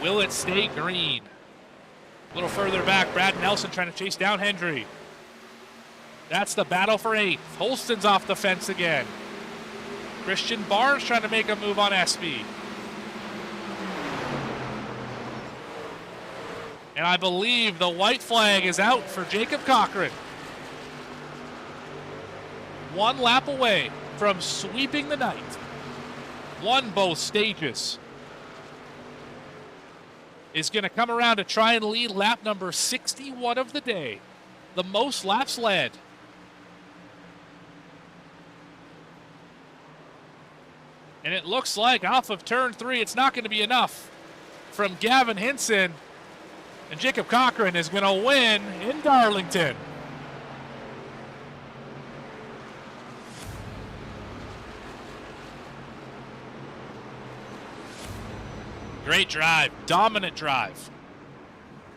Will it stay green? A little further back, Brad Nelson trying to chase down Hendry. That's the battle for 8th. Holston's off the fence again. Christian Barnes trying to make a move on Espy. And I believe the white flag is out for Jacob Cochran. 1 lap away from sweeping the night. Won both stages. is going to come around to try and lead lap number 61 of the day. The most laps led. And it looks like off of turn 3, it's not going to be enough from Gavin Hinson. And Jacob Cochran is going to win in Darlington. Great drive, dominant drive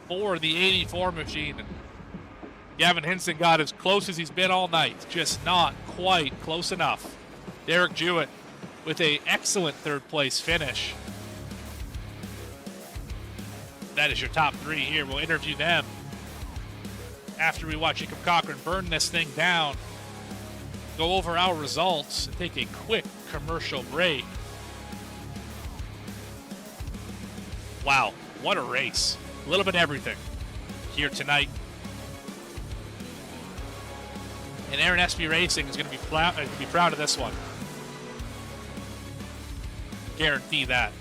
for the 84 machine. And Gavin Hinson got as close as he's been all night, just not quite close enough. Derek Jewett with an excellent third place finish. That is your top 3 here. We'll interview them after we watch Jacob Cochran burn this thing down, go over our results, and take a quick commercial break. Wow, what a race. A little bit of everything here tonight. And Aaron Espy Racing is going to be proud of this one. Guarantee that.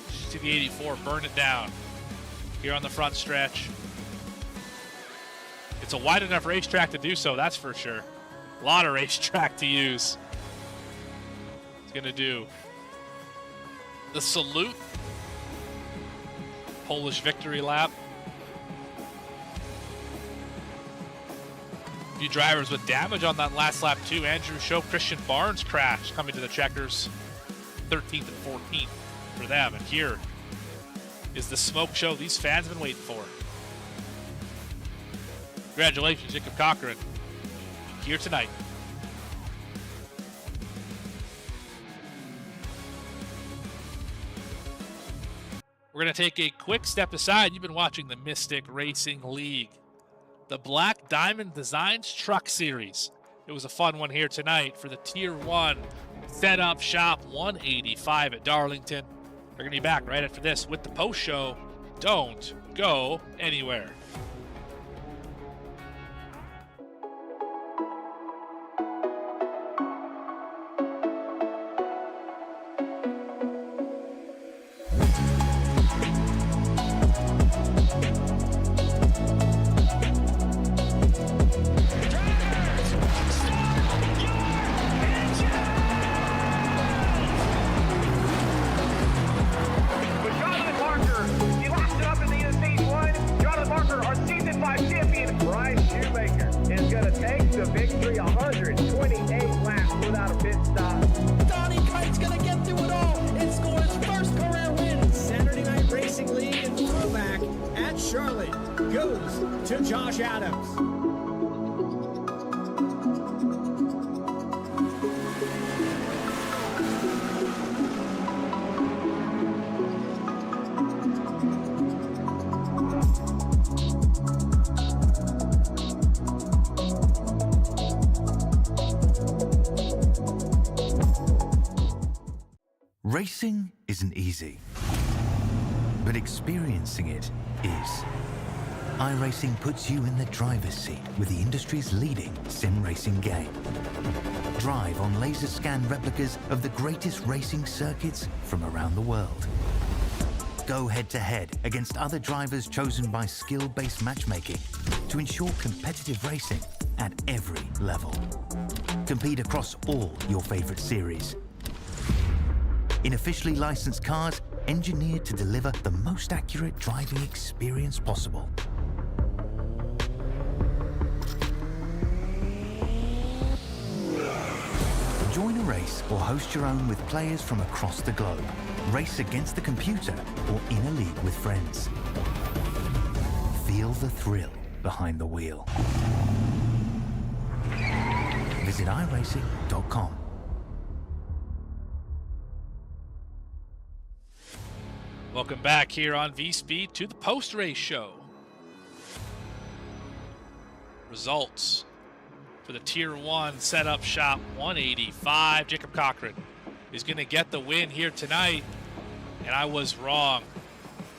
See the 84 burn it down here on the front stretch. It's a wide enough racetrack to do so, that's for sure. A lot of racetrack to use. It's going to do the salute. Polish victory lap. A few drivers with damage on that last lap too. Andrew Show, Christian Barnes crash coming to the checkers. 13th and 14th for them. And here is the smoke show these fans have been waiting for. Congratulations, Jacob Cochran, here tonight. We're going to take a quick step aside. You've been watching the Mystic Racing League, the Black Diamond Designs Truck Series. It was a fun one here tonight for the Tier 1 Setup Shop 185 at Darlington. We're going to be back right after this with the post show. Don't go anywhere. Racing isn't easy, but experiencing it is. iRacing puts you in the driver's seat with the industry's leading sim racing game. Drive on laser scan replicas of the greatest racing circuits from around the world. Go head-to-head against other drivers chosen by skill-based matchmaking to ensure competitive racing at every level. Compete across all your favorite series. In officially licensed cars, engineered to deliver the most accurate driving experience possible. Join a race or host your own with players from across the globe. Race against the computer or in a league with friends. Feel the thrill behind the wheel. Visit iRacing.com. Welcome back here on VSPEED to the post-race show. Results for the Tier 1 Setup Shop 185. Jacob Cochran is going to get the win here tonight, and I was wrong.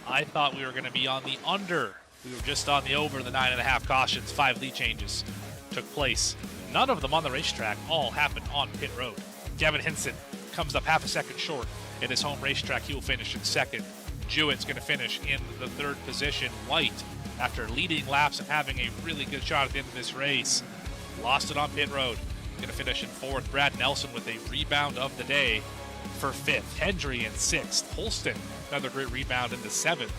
I thought we were going to be on the under. We were just on the over. The 9.5 cautions, 5 lead changes took place. None of them on the racetrack. All happened on pit road. Gavin Hinson comes up half a second short at his home racetrack. He will finish in second. Jewett's going to finish in the 3rd position. White, after leading laps and having a really good shot at the end of this race, lost it on pit road. Going to finish in 4th. Brad Nelson with a rebound of the day for 5th. Hendry in 6th. Holston, another great rebound in the 7th.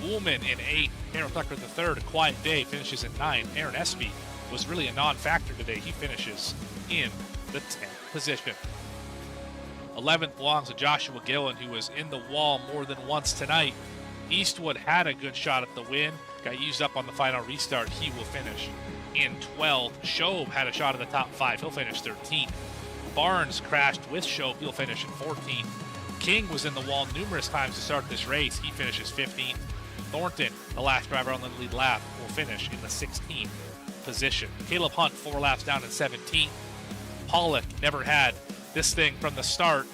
Woolman in 8th. Aaron Tucker the 3rd. A quiet day, finishes in 9th. Aaron Espy was really a non-factor today. He finishes in the 10th position. 11th belongs to Joshua Gillen, who was in the wall more than once tonight. Eastwood had a good shot at the win, got used up on the final restart. He will finish in 12th. Shobe had a shot at the top 5. He'll finish 13th. Barnes crashed with Shobe. He'll finish in 14th. King was in the wall numerous times to start this race. He finishes 15th. Thornton, the last driver on the lead lap, will finish in the 16th position. Caleb Hunt, 4 laps down in 17th. Pollock never had this thing from the start.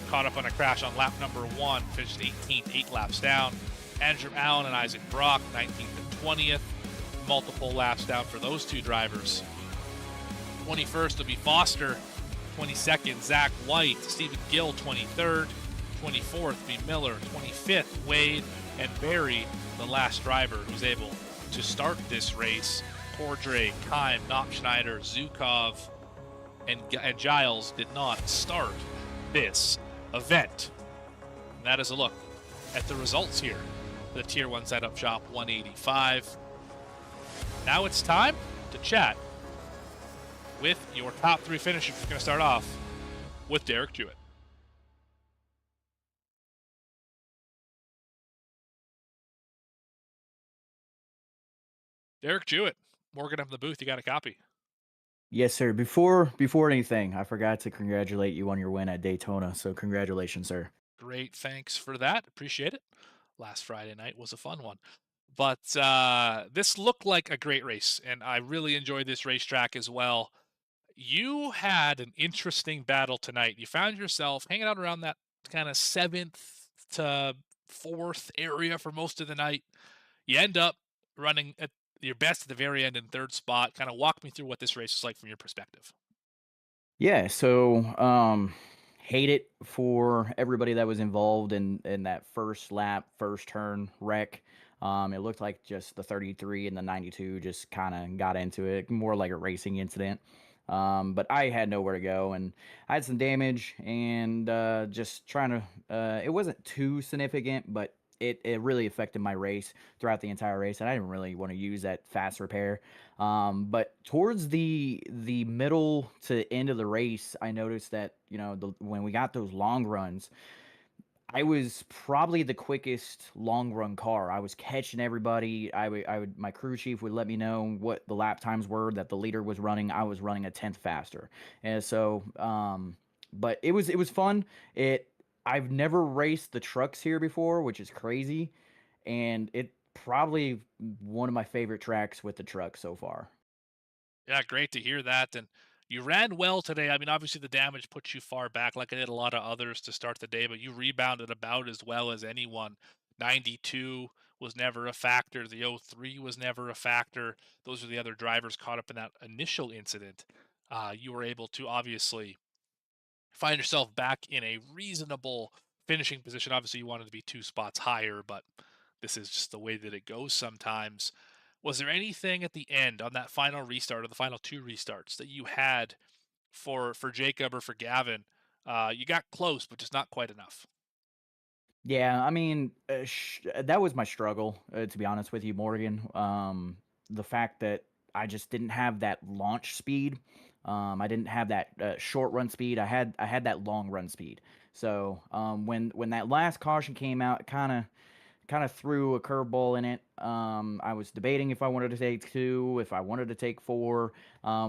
Caught up on a crash on lap number 1, finished 18th, 8 laps down. Andrew Allen and Isaac Brock, 19th and 20th. Multiple laps down for those 2 drivers. 21st will be Foster. 22nd, Zach White. Stephen Gill, 23rd. 24th will be Miller. 25th, Wade. And Barry, the last driver who's able to start this race. Cordray, Kime, Knockschneider, Zukov, and Giles did not start this event. And that is a look at the results here for the Tier 1 Setup Shop 185. Now it's time to chat with your top 3 finishers. We're going to start off with Derek Jewett. Derek Jewett, Morgan up in the booth, you got a copy. Yes, sir. Before anything, I forgot to congratulate you on your win at Daytona. So congratulations, sir. Great, thanks for that. Appreciate it. Last Friday night was a fun one. But this looked like a great race, and I really enjoyed this racetrack as well. You had an interesting battle tonight. You found yourself hanging out around that kind of 7th to 4th area for most of the night. You end up running at your best at the very end in 3rd spot. Kind of walk me through what this race was like from your perspective. Yeah, so hate it for everybody that was involved in that first lap, first turn wreck. It looked like just the 33 and the 92 just kind of got into it, more like a racing incident. But I had nowhere to go, and I had some damage, and just trying to. It wasn't too significant, but it really affected my race throughout the entire race, and I didn't really want to use that fast repair. But towards the middle to end of the race, I noticed that when we got those long runs, I was probably the quickest long run car. I was catching everybody. My crew chief would let me know what the lap times were that the leader was running. I was running a tenth faster, and so but it was fun. I've never raced the trucks here before, which is crazy, and it probably one of my favorite tracks with the truck so far. Yeah, great to hear that. And you ran well today. I mean, obviously the damage put you far back, like I did a lot of others to start the day, but you rebounded about as well as anyone. 92 was never a factor. The 03 was never a factor. Those are the other drivers caught up in that initial incident. You were able to obviously find yourself back in a reasonable finishing position. Obviously, you wanted to be 2 spots higher, but this is just the way that it goes sometimes. Was there anything at the end on that final restart or the final 2 restarts that you had for Jacob or for Gavin? You got close, but just not quite enough. Yeah, I mean, that was my struggle, to be honest with you, Morgan. The fact that I just didn't have that launch speed. I didn't have that short run speed. I had that long run speed. So when that last caution came out, it kind of threw a curveball in it. I was debating if I wanted to take 2, if I wanted to take 4.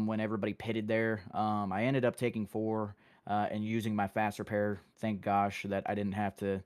When everybody pitted there, I ended up taking 4. And using my fast repair. Thank gosh that I didn't have to,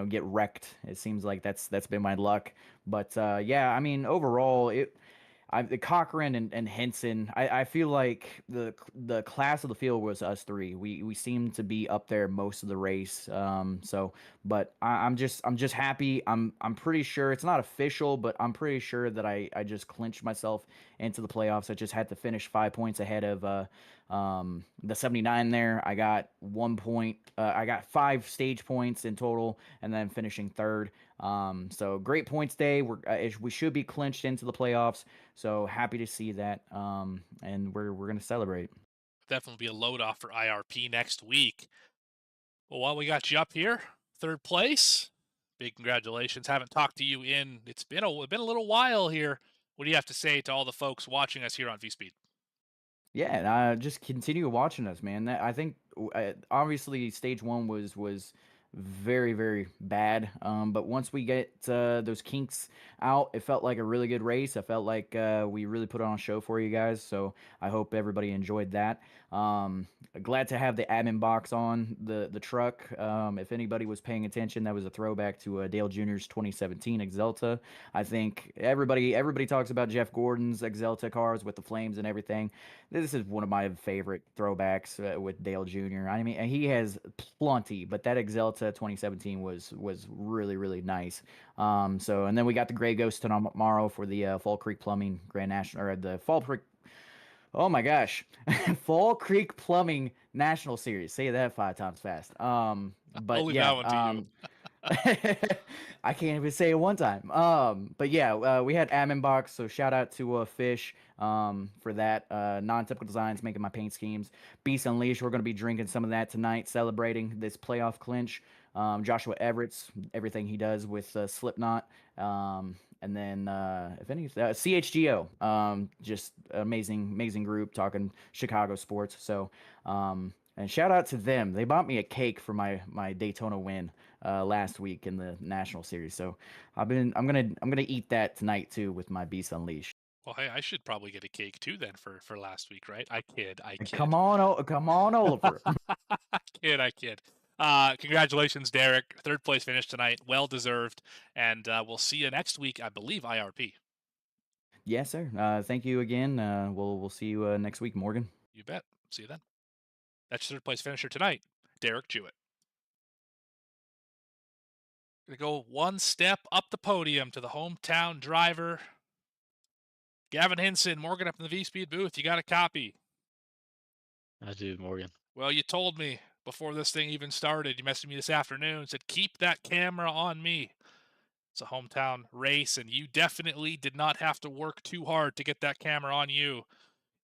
get wrecked. It seems like that's been my luck. But yeah, I mean, overall, the Cochran and Henson. I feel like the class of the field was us 3. We seemed to be up there most of the race. But I'm just happy. I'm pretty sure it's not official, but I'm pretty sure that I just clinched myself into the playoffs. I just had to finish 5 points ahead of The 79 there, I got 1 point. I got 5 stage points in total, and then finishing third. So great points day. We should be clinched into the playoffs. So happy to see that. And we're gonna celebrate. Definitely be a load off for IRP next week. Well, while we got you up here, third place, big congratulations. Haven't talked to you in it's been a little while here. What do you have to say to all the folks watching us here on VSPEED? Yeah, and just continue watching us, man. I think obviously stage one was very very bad. But once we get those kinks out, it felt like a really good race. I felt like we really put on a show for you guys. So I hope everybody enjoyed that. Glad to have the admin box on the truck. If anybody was paying attention, that was a throwback to Dale Jr.'s 2017 Exalta. I think everybody talks about Jeff Gordon's Exalta cars with the flames and everything. This is one of my favorite throwbacks with Dale Jr. I mean, he has plenty, but that Exalta 2017 was really really nice. So and then we got the Gray Ghost tomorrow for the Fall Creek Plumbing Grand National, or the Fall Creek. Oh my gosh, Fall Creek Plumbing National Series. Say that 5 times fast. But Only that yeah, one to you. I can't even say it one time. But yeah, we had admin box, so shout out to Fish for that. Non-typical designs, making my paint schemes. Beast Unleashed, we're gonna be drinking some of that tonight, celebrating this playoff clinch. Joshua Everett's everything he does with Slipknot. And then if any CHGO, just amazing group talking Chicago sports. So and shout out to them. They bought me a cake for my Daytona win last week in the national series. So I'm gonna eat that tonight too with my Beast Unleashed. Well, hey, I should probably get a cake too then for last week, right? I kid, I Come kid. on, come on, Oliver. I kid. Congratulations, Derek. Third place finish tonight. Well deserved. And we'll see you next week, I believe, IRP. Yes, sir. Thank you again. We'll see you next week, Morgan. You bet. See you then. That's your third place finisher tonight, Derek Jewett. Gonna go one step up the podium to the hometown driver, Gavin Hinson. Morgan up in the VSPEED booth. You got a copy? I do, Morgan. Well, you told me before this thing even started. You messaged me this afternoon. Said keep that camera on me. It's a hometown race, and you definitely did not have to work too hard to get that camera on you.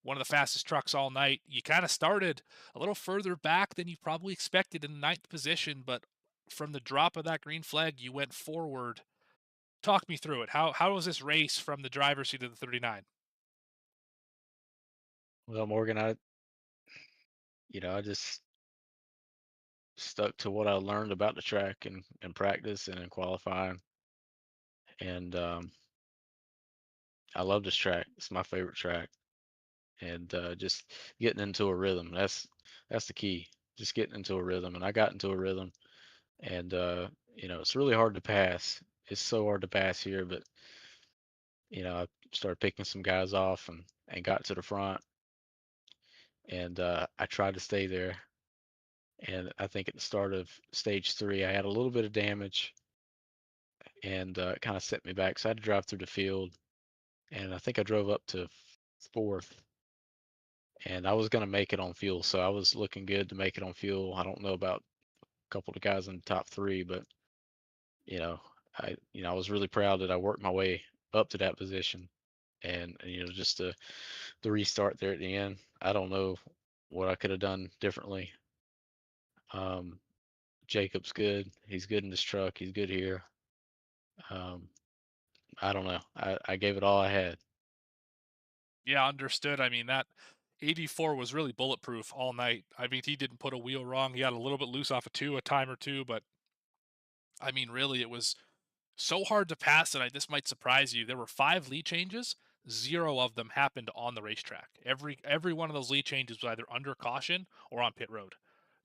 One of the fastest trucks all night. You kind of started a little further back than you probably expected in ninth position, but from the drop of that green flag, you went forward. Talk me through it. How was this race from the driver's seat to the 39? Well, Morgan, I just stuck to what I learned about the track in practice and in qualifying. And I love this track. It's my favorite track. And just getting into a rhythm. That's the key. Just getting into a rhythm. And I got into a rhythm. And it's really hard to pass. It's so hard to pass here, but I started picking some guys off and got to the front. And I tried to stay there. And I think at the start of stage 3, I had a little bit of damage, and it kind of set me back. So I had to drive through the field, and I think I drove up to fourth, and I was going to make it on fuel. So I was looking good to make it on fuel. I don't know about a couple of the guys in the top 3, but you know, I was really proud that I worked my way up to that position, and just the restart there at the end. I don't know what I could have done differently. Um, Jacob's good. He's good in this truck. He's good here. Um, I don't know. I gave it all I had. Yeah, understood. I mean, that 84 was really bulletproof all night. I mean, he didn't put a wheel wrong. He got a little bit loose off a time or two, but I mean, really, it was so hard to pass tonight. This might surprise you. There were 5 lead changes. 0 of them happened on the racetrack. Every one of those lead changes was either under caution or on pit road.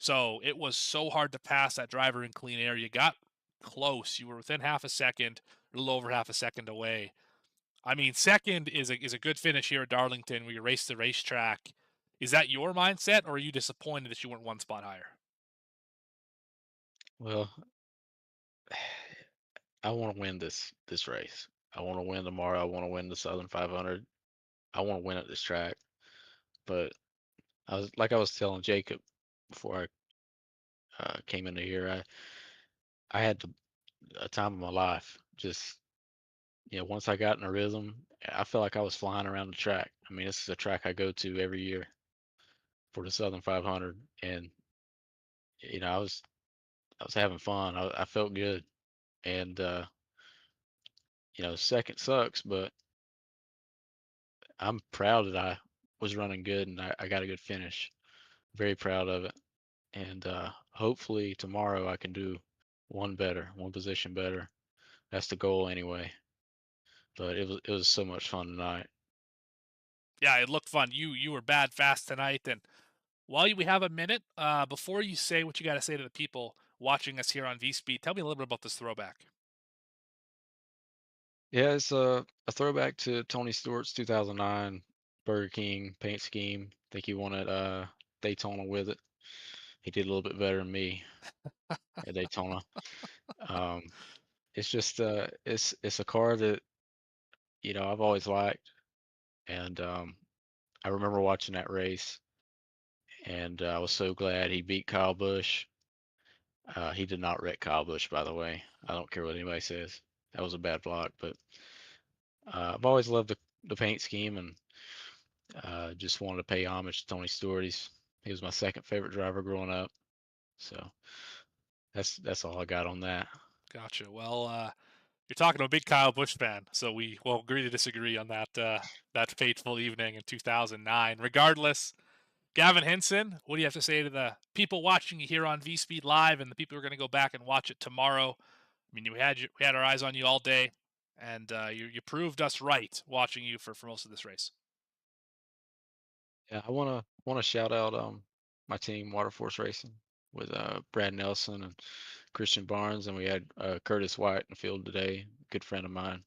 So it was so hard to pass that driver in clean air. You got close. You were within half a second, a little over half a second away. I mean, second is a good finish here at Darlington where you race the racetrack. Is that your mindset, or are you disappointed that you weren't one spot higher? Well, I want to win this race. I want to win tomorrow. I want to win the Southern 500. I want to win at this track, but I was telling Jacob before I came into here. I had a time of my life. Just once I got in a rhythm, I felt like I was flying around the track. I mean, this is a track I go to every year for the Southern 500, and I was having fun. I felt good, and second sucks, but I'm proud that I was running good and I got a good finish. Very proud of it, and hopefully tomorrow I can do one better, one position better. That's the goal anyway. But it was so much fun tonight. Yeah, it looked fun. You were bad fast tonight, and while we have a minute, before you say what you got to say to the people watching us here on VSpeed, tell me a little bit about this throwback. Yeah, it's a throwback to Tony Stewart's 2009 Burger King paint scheme. I think he won at Daytona with it. He did a little bit better than me at Daytona. Um, it's just it's a car that I've always liked, and I remember watching that race, and I was so glad he beat Kyle Busch. He did not wreck Kyle Busch, by the way. I don't care what anybody says. That was a bad block, but I've always loved the paint scheme, and just wanted to pay homage to Tony Stewart. He was my second favorite driver growing up. So that's all I got on that. Gotcha. Well, you're talking to a big Kyle Busch fan, so we will agree to disagree on that fateful evening in 2009. Regardless, Gavin Henson, what do you have to say to the people watching you here on VSpeed Live and the people who are going to go back and watch it tomorrow? I mean, we had our eyes on you all day, and you proved us right watching you for most of this race. Yeah, I wanna shout out my team Water Force Racing with Brad Nelson and Christian Barnes, and we had Curtis White in the field today, good friend of mine.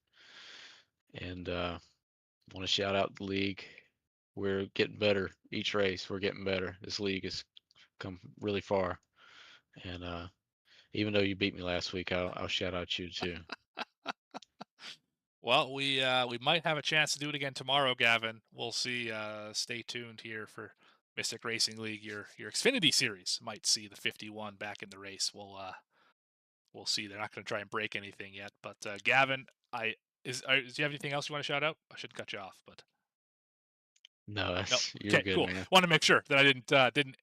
And want to shout out the league. We're getting better each race. We're getting better. This league has come really far. And even though you beat me last week, I'll shout out you too. Well, we might have a chance to do it again tomorrow, Gavin. We'll see. Stay tuned here for Mystic Racing League. Your Xfinity series might see the 51 back in the race. We'll see. They're not going to try and break anything yet. But Gavin, do you have anything else you want to shout out? I shouldn't cut you off, but No, no. you're Okay, good, cool. man. Want to make sure that I didn't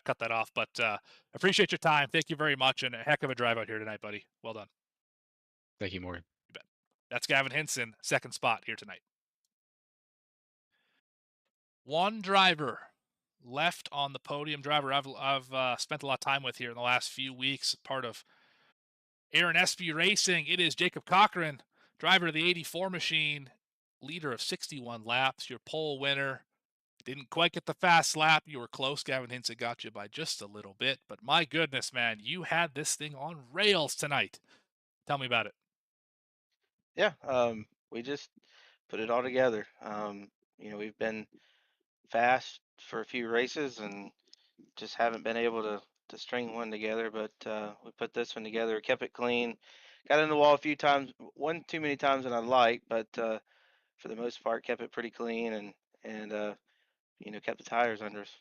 cut that off. But appreciate your time. Thank you very much, and a heck of a drive out here tonight, buddy. Well done. Thank you, Morgan. You bet. That's Gavin Henson, second spot here tonight. One driver left on the podium. Driver I've spent a lot of time with here in the last few weeks. Part of Aaron Espy Racing. It is Jacob Cochran, driver of the 84 machine, leader of 61 laps. Your pole winner. Didn't quite get the fast lap. You were close. Gavin Henson got you by just a little bit. But my goodness, man, you had this thing on rails tonight. Tell me about it. Yeah, we just put it all together. We've been fast for a few races and just haven't been able to string one together. But we put this one together, kept it clean, got in the wall a few times, one too many times than I'd like, but for the most part, kept it pretty clean and kept the tires under us.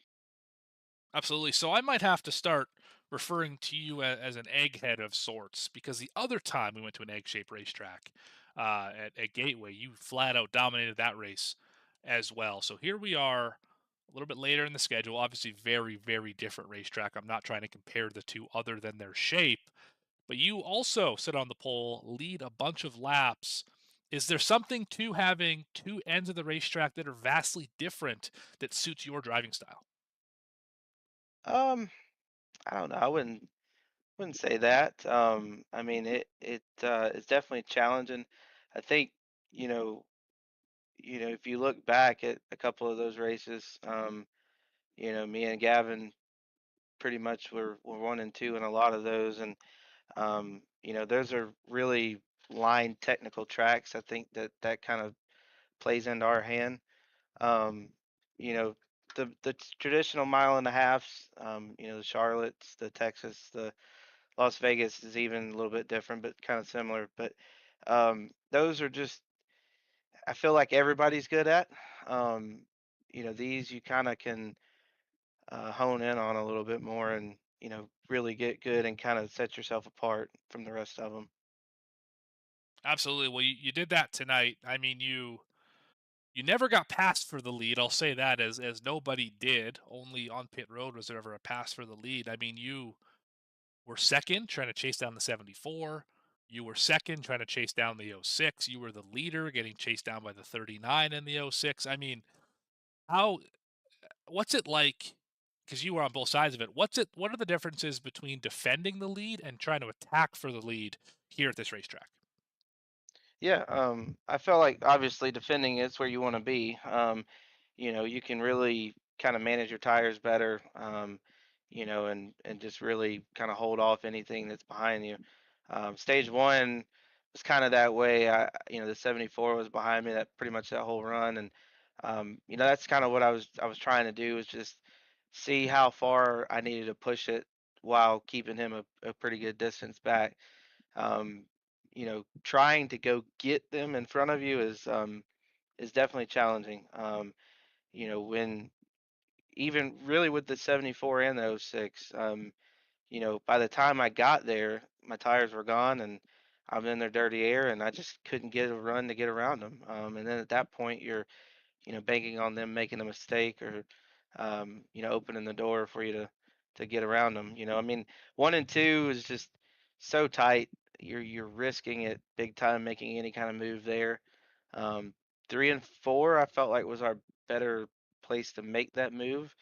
Absolutely. So I might have to start referring to you as an egghead of sorts because the other time we went to an egg-shaped racetrack at Gateway, you flat out dominated that race as well. So here we are a little bit later in the schedule. Obviously, very, very different racetrack. I'm not trying to compare the two other than their shape, but you also sit on the pole, lead a bunch of laps. Is there something to having two ends of the racetrack that are vastly different that suits your driving style? Um, I don't know. I wouldn't say that. I mean, it's definitely challenging. I think you know if you look back at a couple of those races, me and Gavin pretty much were one and two in a lot of those, and those are really line technical tracks. I think that kind of plays into our hand. Um, you know, the traditional mile and a halfs, the Charlottes, the Texas, the Las Vegas is even a little bit different, but kind of similar. But those are just I feel like everybody's good at. These you kind of can. hone in on a little bit more, and really get good and kind of set yourself apart from the rest of them. Absolutely. Well, you did that tonight. I mean, you never got passed for the lead. I'll say that as nobody did. Only on pit road was there ever a pass for the lead. I mean, you were second trying to chase down the 74. You were second trying to chase down the 06. You were the leader getting chased down by the 39 in the 06. I mean, how what's it like, because you were on both sides of it. What are the differences between defending the lead and trying to attack for the lead here at this racetrack? Yeah, I felt like obviously defending is where you want to be. You can really kind of manage your tires better, and just really kind of hold off anything that's behind you. Stage one was kind of that way. The 74 was behind me that pretty much that whole run, and that's kind of what I was trying to do, was just see how far I needed to push it while keeping him a pretty good distance back. um, Trying to go get them in front of you is definitely challenging. When even really with the 74 and the 06, by the time I got there, my tires were gone and I'm in their dirty air, and I just couldn't get a run to get around them. And then at that point, you're banking on them making a mistake, or opening the door for you to get around them. I mean, 1 and 2 is just so tight. You're risking it big time making any kind of move there. 3 and 4, I felt like was our better place to make that move.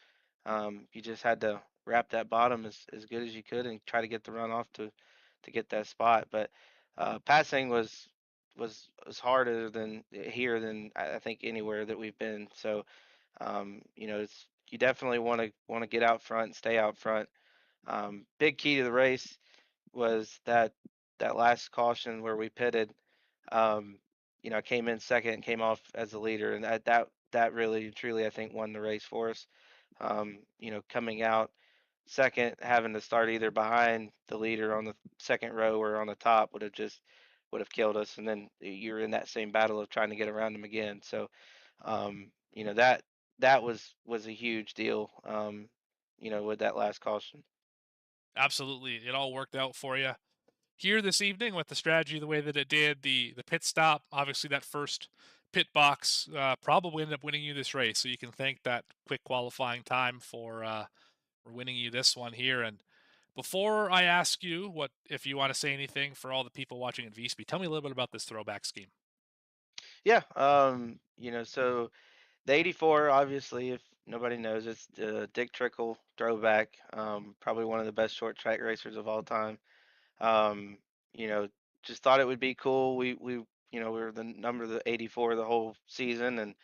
You just had to wrap that bottom as good as you could and try to get the run off to get that spot. But passing was harder than here than I think anywhere that we've been. So it's you definitely want to get out front and stay out front. Big key to the race was that last caution where we pitted. I came in second and came off as the leader, and that really truly I think won the race for us. Coming out second, having to start either behind the leader on the second row or on the top would have killed us, and then you're in that same battle of trying to get around them again. So that was a huge deal. With that last caution. Absolutely, it all worked out for you here this evening with the strategy the way that it did. The pit stop, obviously that first pit box probably ended up winning you this race. So you can thank that quick qualifying time for winning you this one here. And before I ask you what if you want to say anything for all the people watching at VSP, tell me a little bit about this throwback scheme. Yeah. So the 84, obviously, if nobody knows, it's the Dick Trickle throwback. Probably one of the best short track racers of all time. Um, you know, just thought it would be cool. We were the number the 84 the whole season, and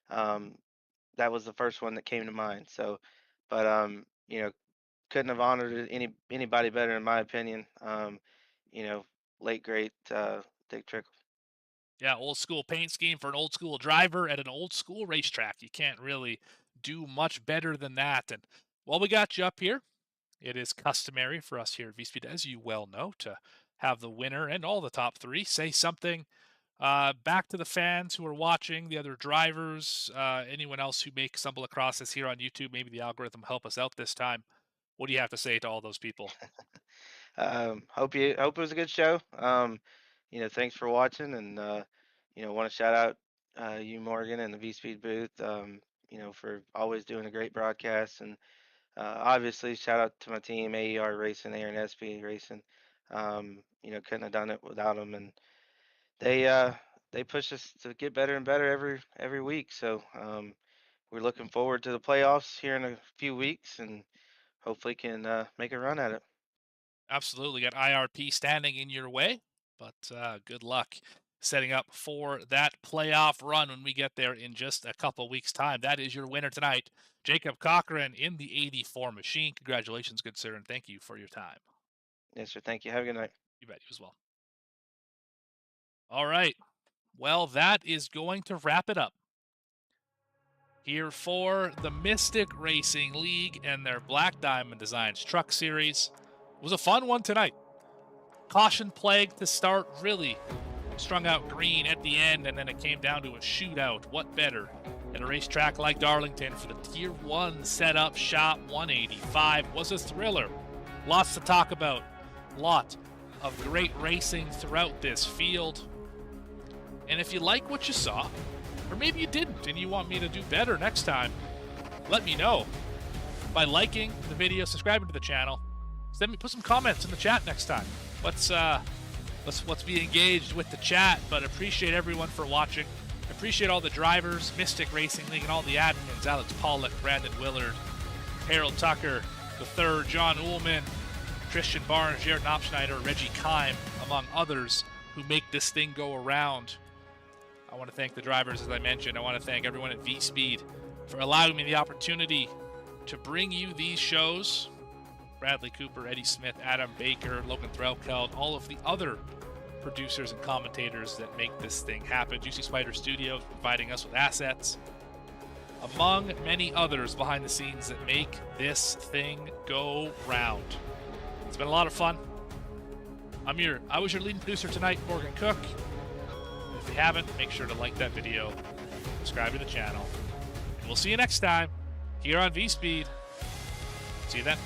um, that was the first one that came to mind. So, but couldn't have honored it anybody better in my opinion. You know, late great Dick Trickle. Yeah, old school paint scheme for an old school driver at an old school racetrack. You can't really do much better than that. And while we got you up here, it is customary for us here at VSPEED, as you well know, to have the winner and all the top three say something back to the fans who are watching, the other drivers, anyone else who may stumble across this here on YouTube. Maybe the algorithm help us out this time. What do you have to say to all those people? Hope it was a good show. Thanks for watching, and want to shout out you, Morgan, and the V Speed booth. For always doing a great broadcast, and obviously shout out to my team, AER Racing, Aaron SB Racing. Couldn't have done it without them, and they uh, they push us to get better and better every week. So we're looking forward to the playoffs here in a few weeks, and hopefully can make a run at it. Absolutely. Got IRP standing in your way, but good luck setting up for that playoff run when we get there in just a couple weeks' time. That is your winner tonight, Jacob Cochran in the 84 machine. Congratulations, good sir, and thank you for your time. Yes, sir. Thank you. Have a good night. You bet, you as well. All right. Well, that is going to wrap it up here for the Mystic Racing League and their Black Diamond Designs Truck Series. It was a fun one tonight. Caution plague to start, really strung out green at the end, and then it came down to a shootout. What better And a racetrack like Darlington for the Tier 1 setup shop 185 was a thriller. Lots to talk about. Lot of great racing throughout this field. And if you like what you saw, or maybe you didn't and you want me to do better next time, let me know by liking the video, subscribing to the channel. Send me, put some comments in the chat next time. Let's be engaged with the chat. But appreciate everyone for watching. Appreciate all the drivers, Mystic Racing League, and all the admins: Alex Pollock, Brandon Willard, Harold Tucker III, John Ullman, Christian Barnes, Jared Knopfschneider, Reggie Kime, among others, who make this thing go around. I want to thank the drivers, as I mentioned. I want to thank everyone at VSPEED for allowing me the opportunity to bring you these shows. Bradley Cooper, Eddie Smith, Adam Baker, Logan Threlkeld, all of the other producers and commentators that make this thing happen. Juicy Spider Studios providing us with assets, among many others behind the scenes that make this thing go round. It's been a lot of fun. I was your lead producer tonight, Morgan Cook. If you haven't, make sure to like that video, subscribe to the channel, and we'll see you next time here on VSPEED. See you then.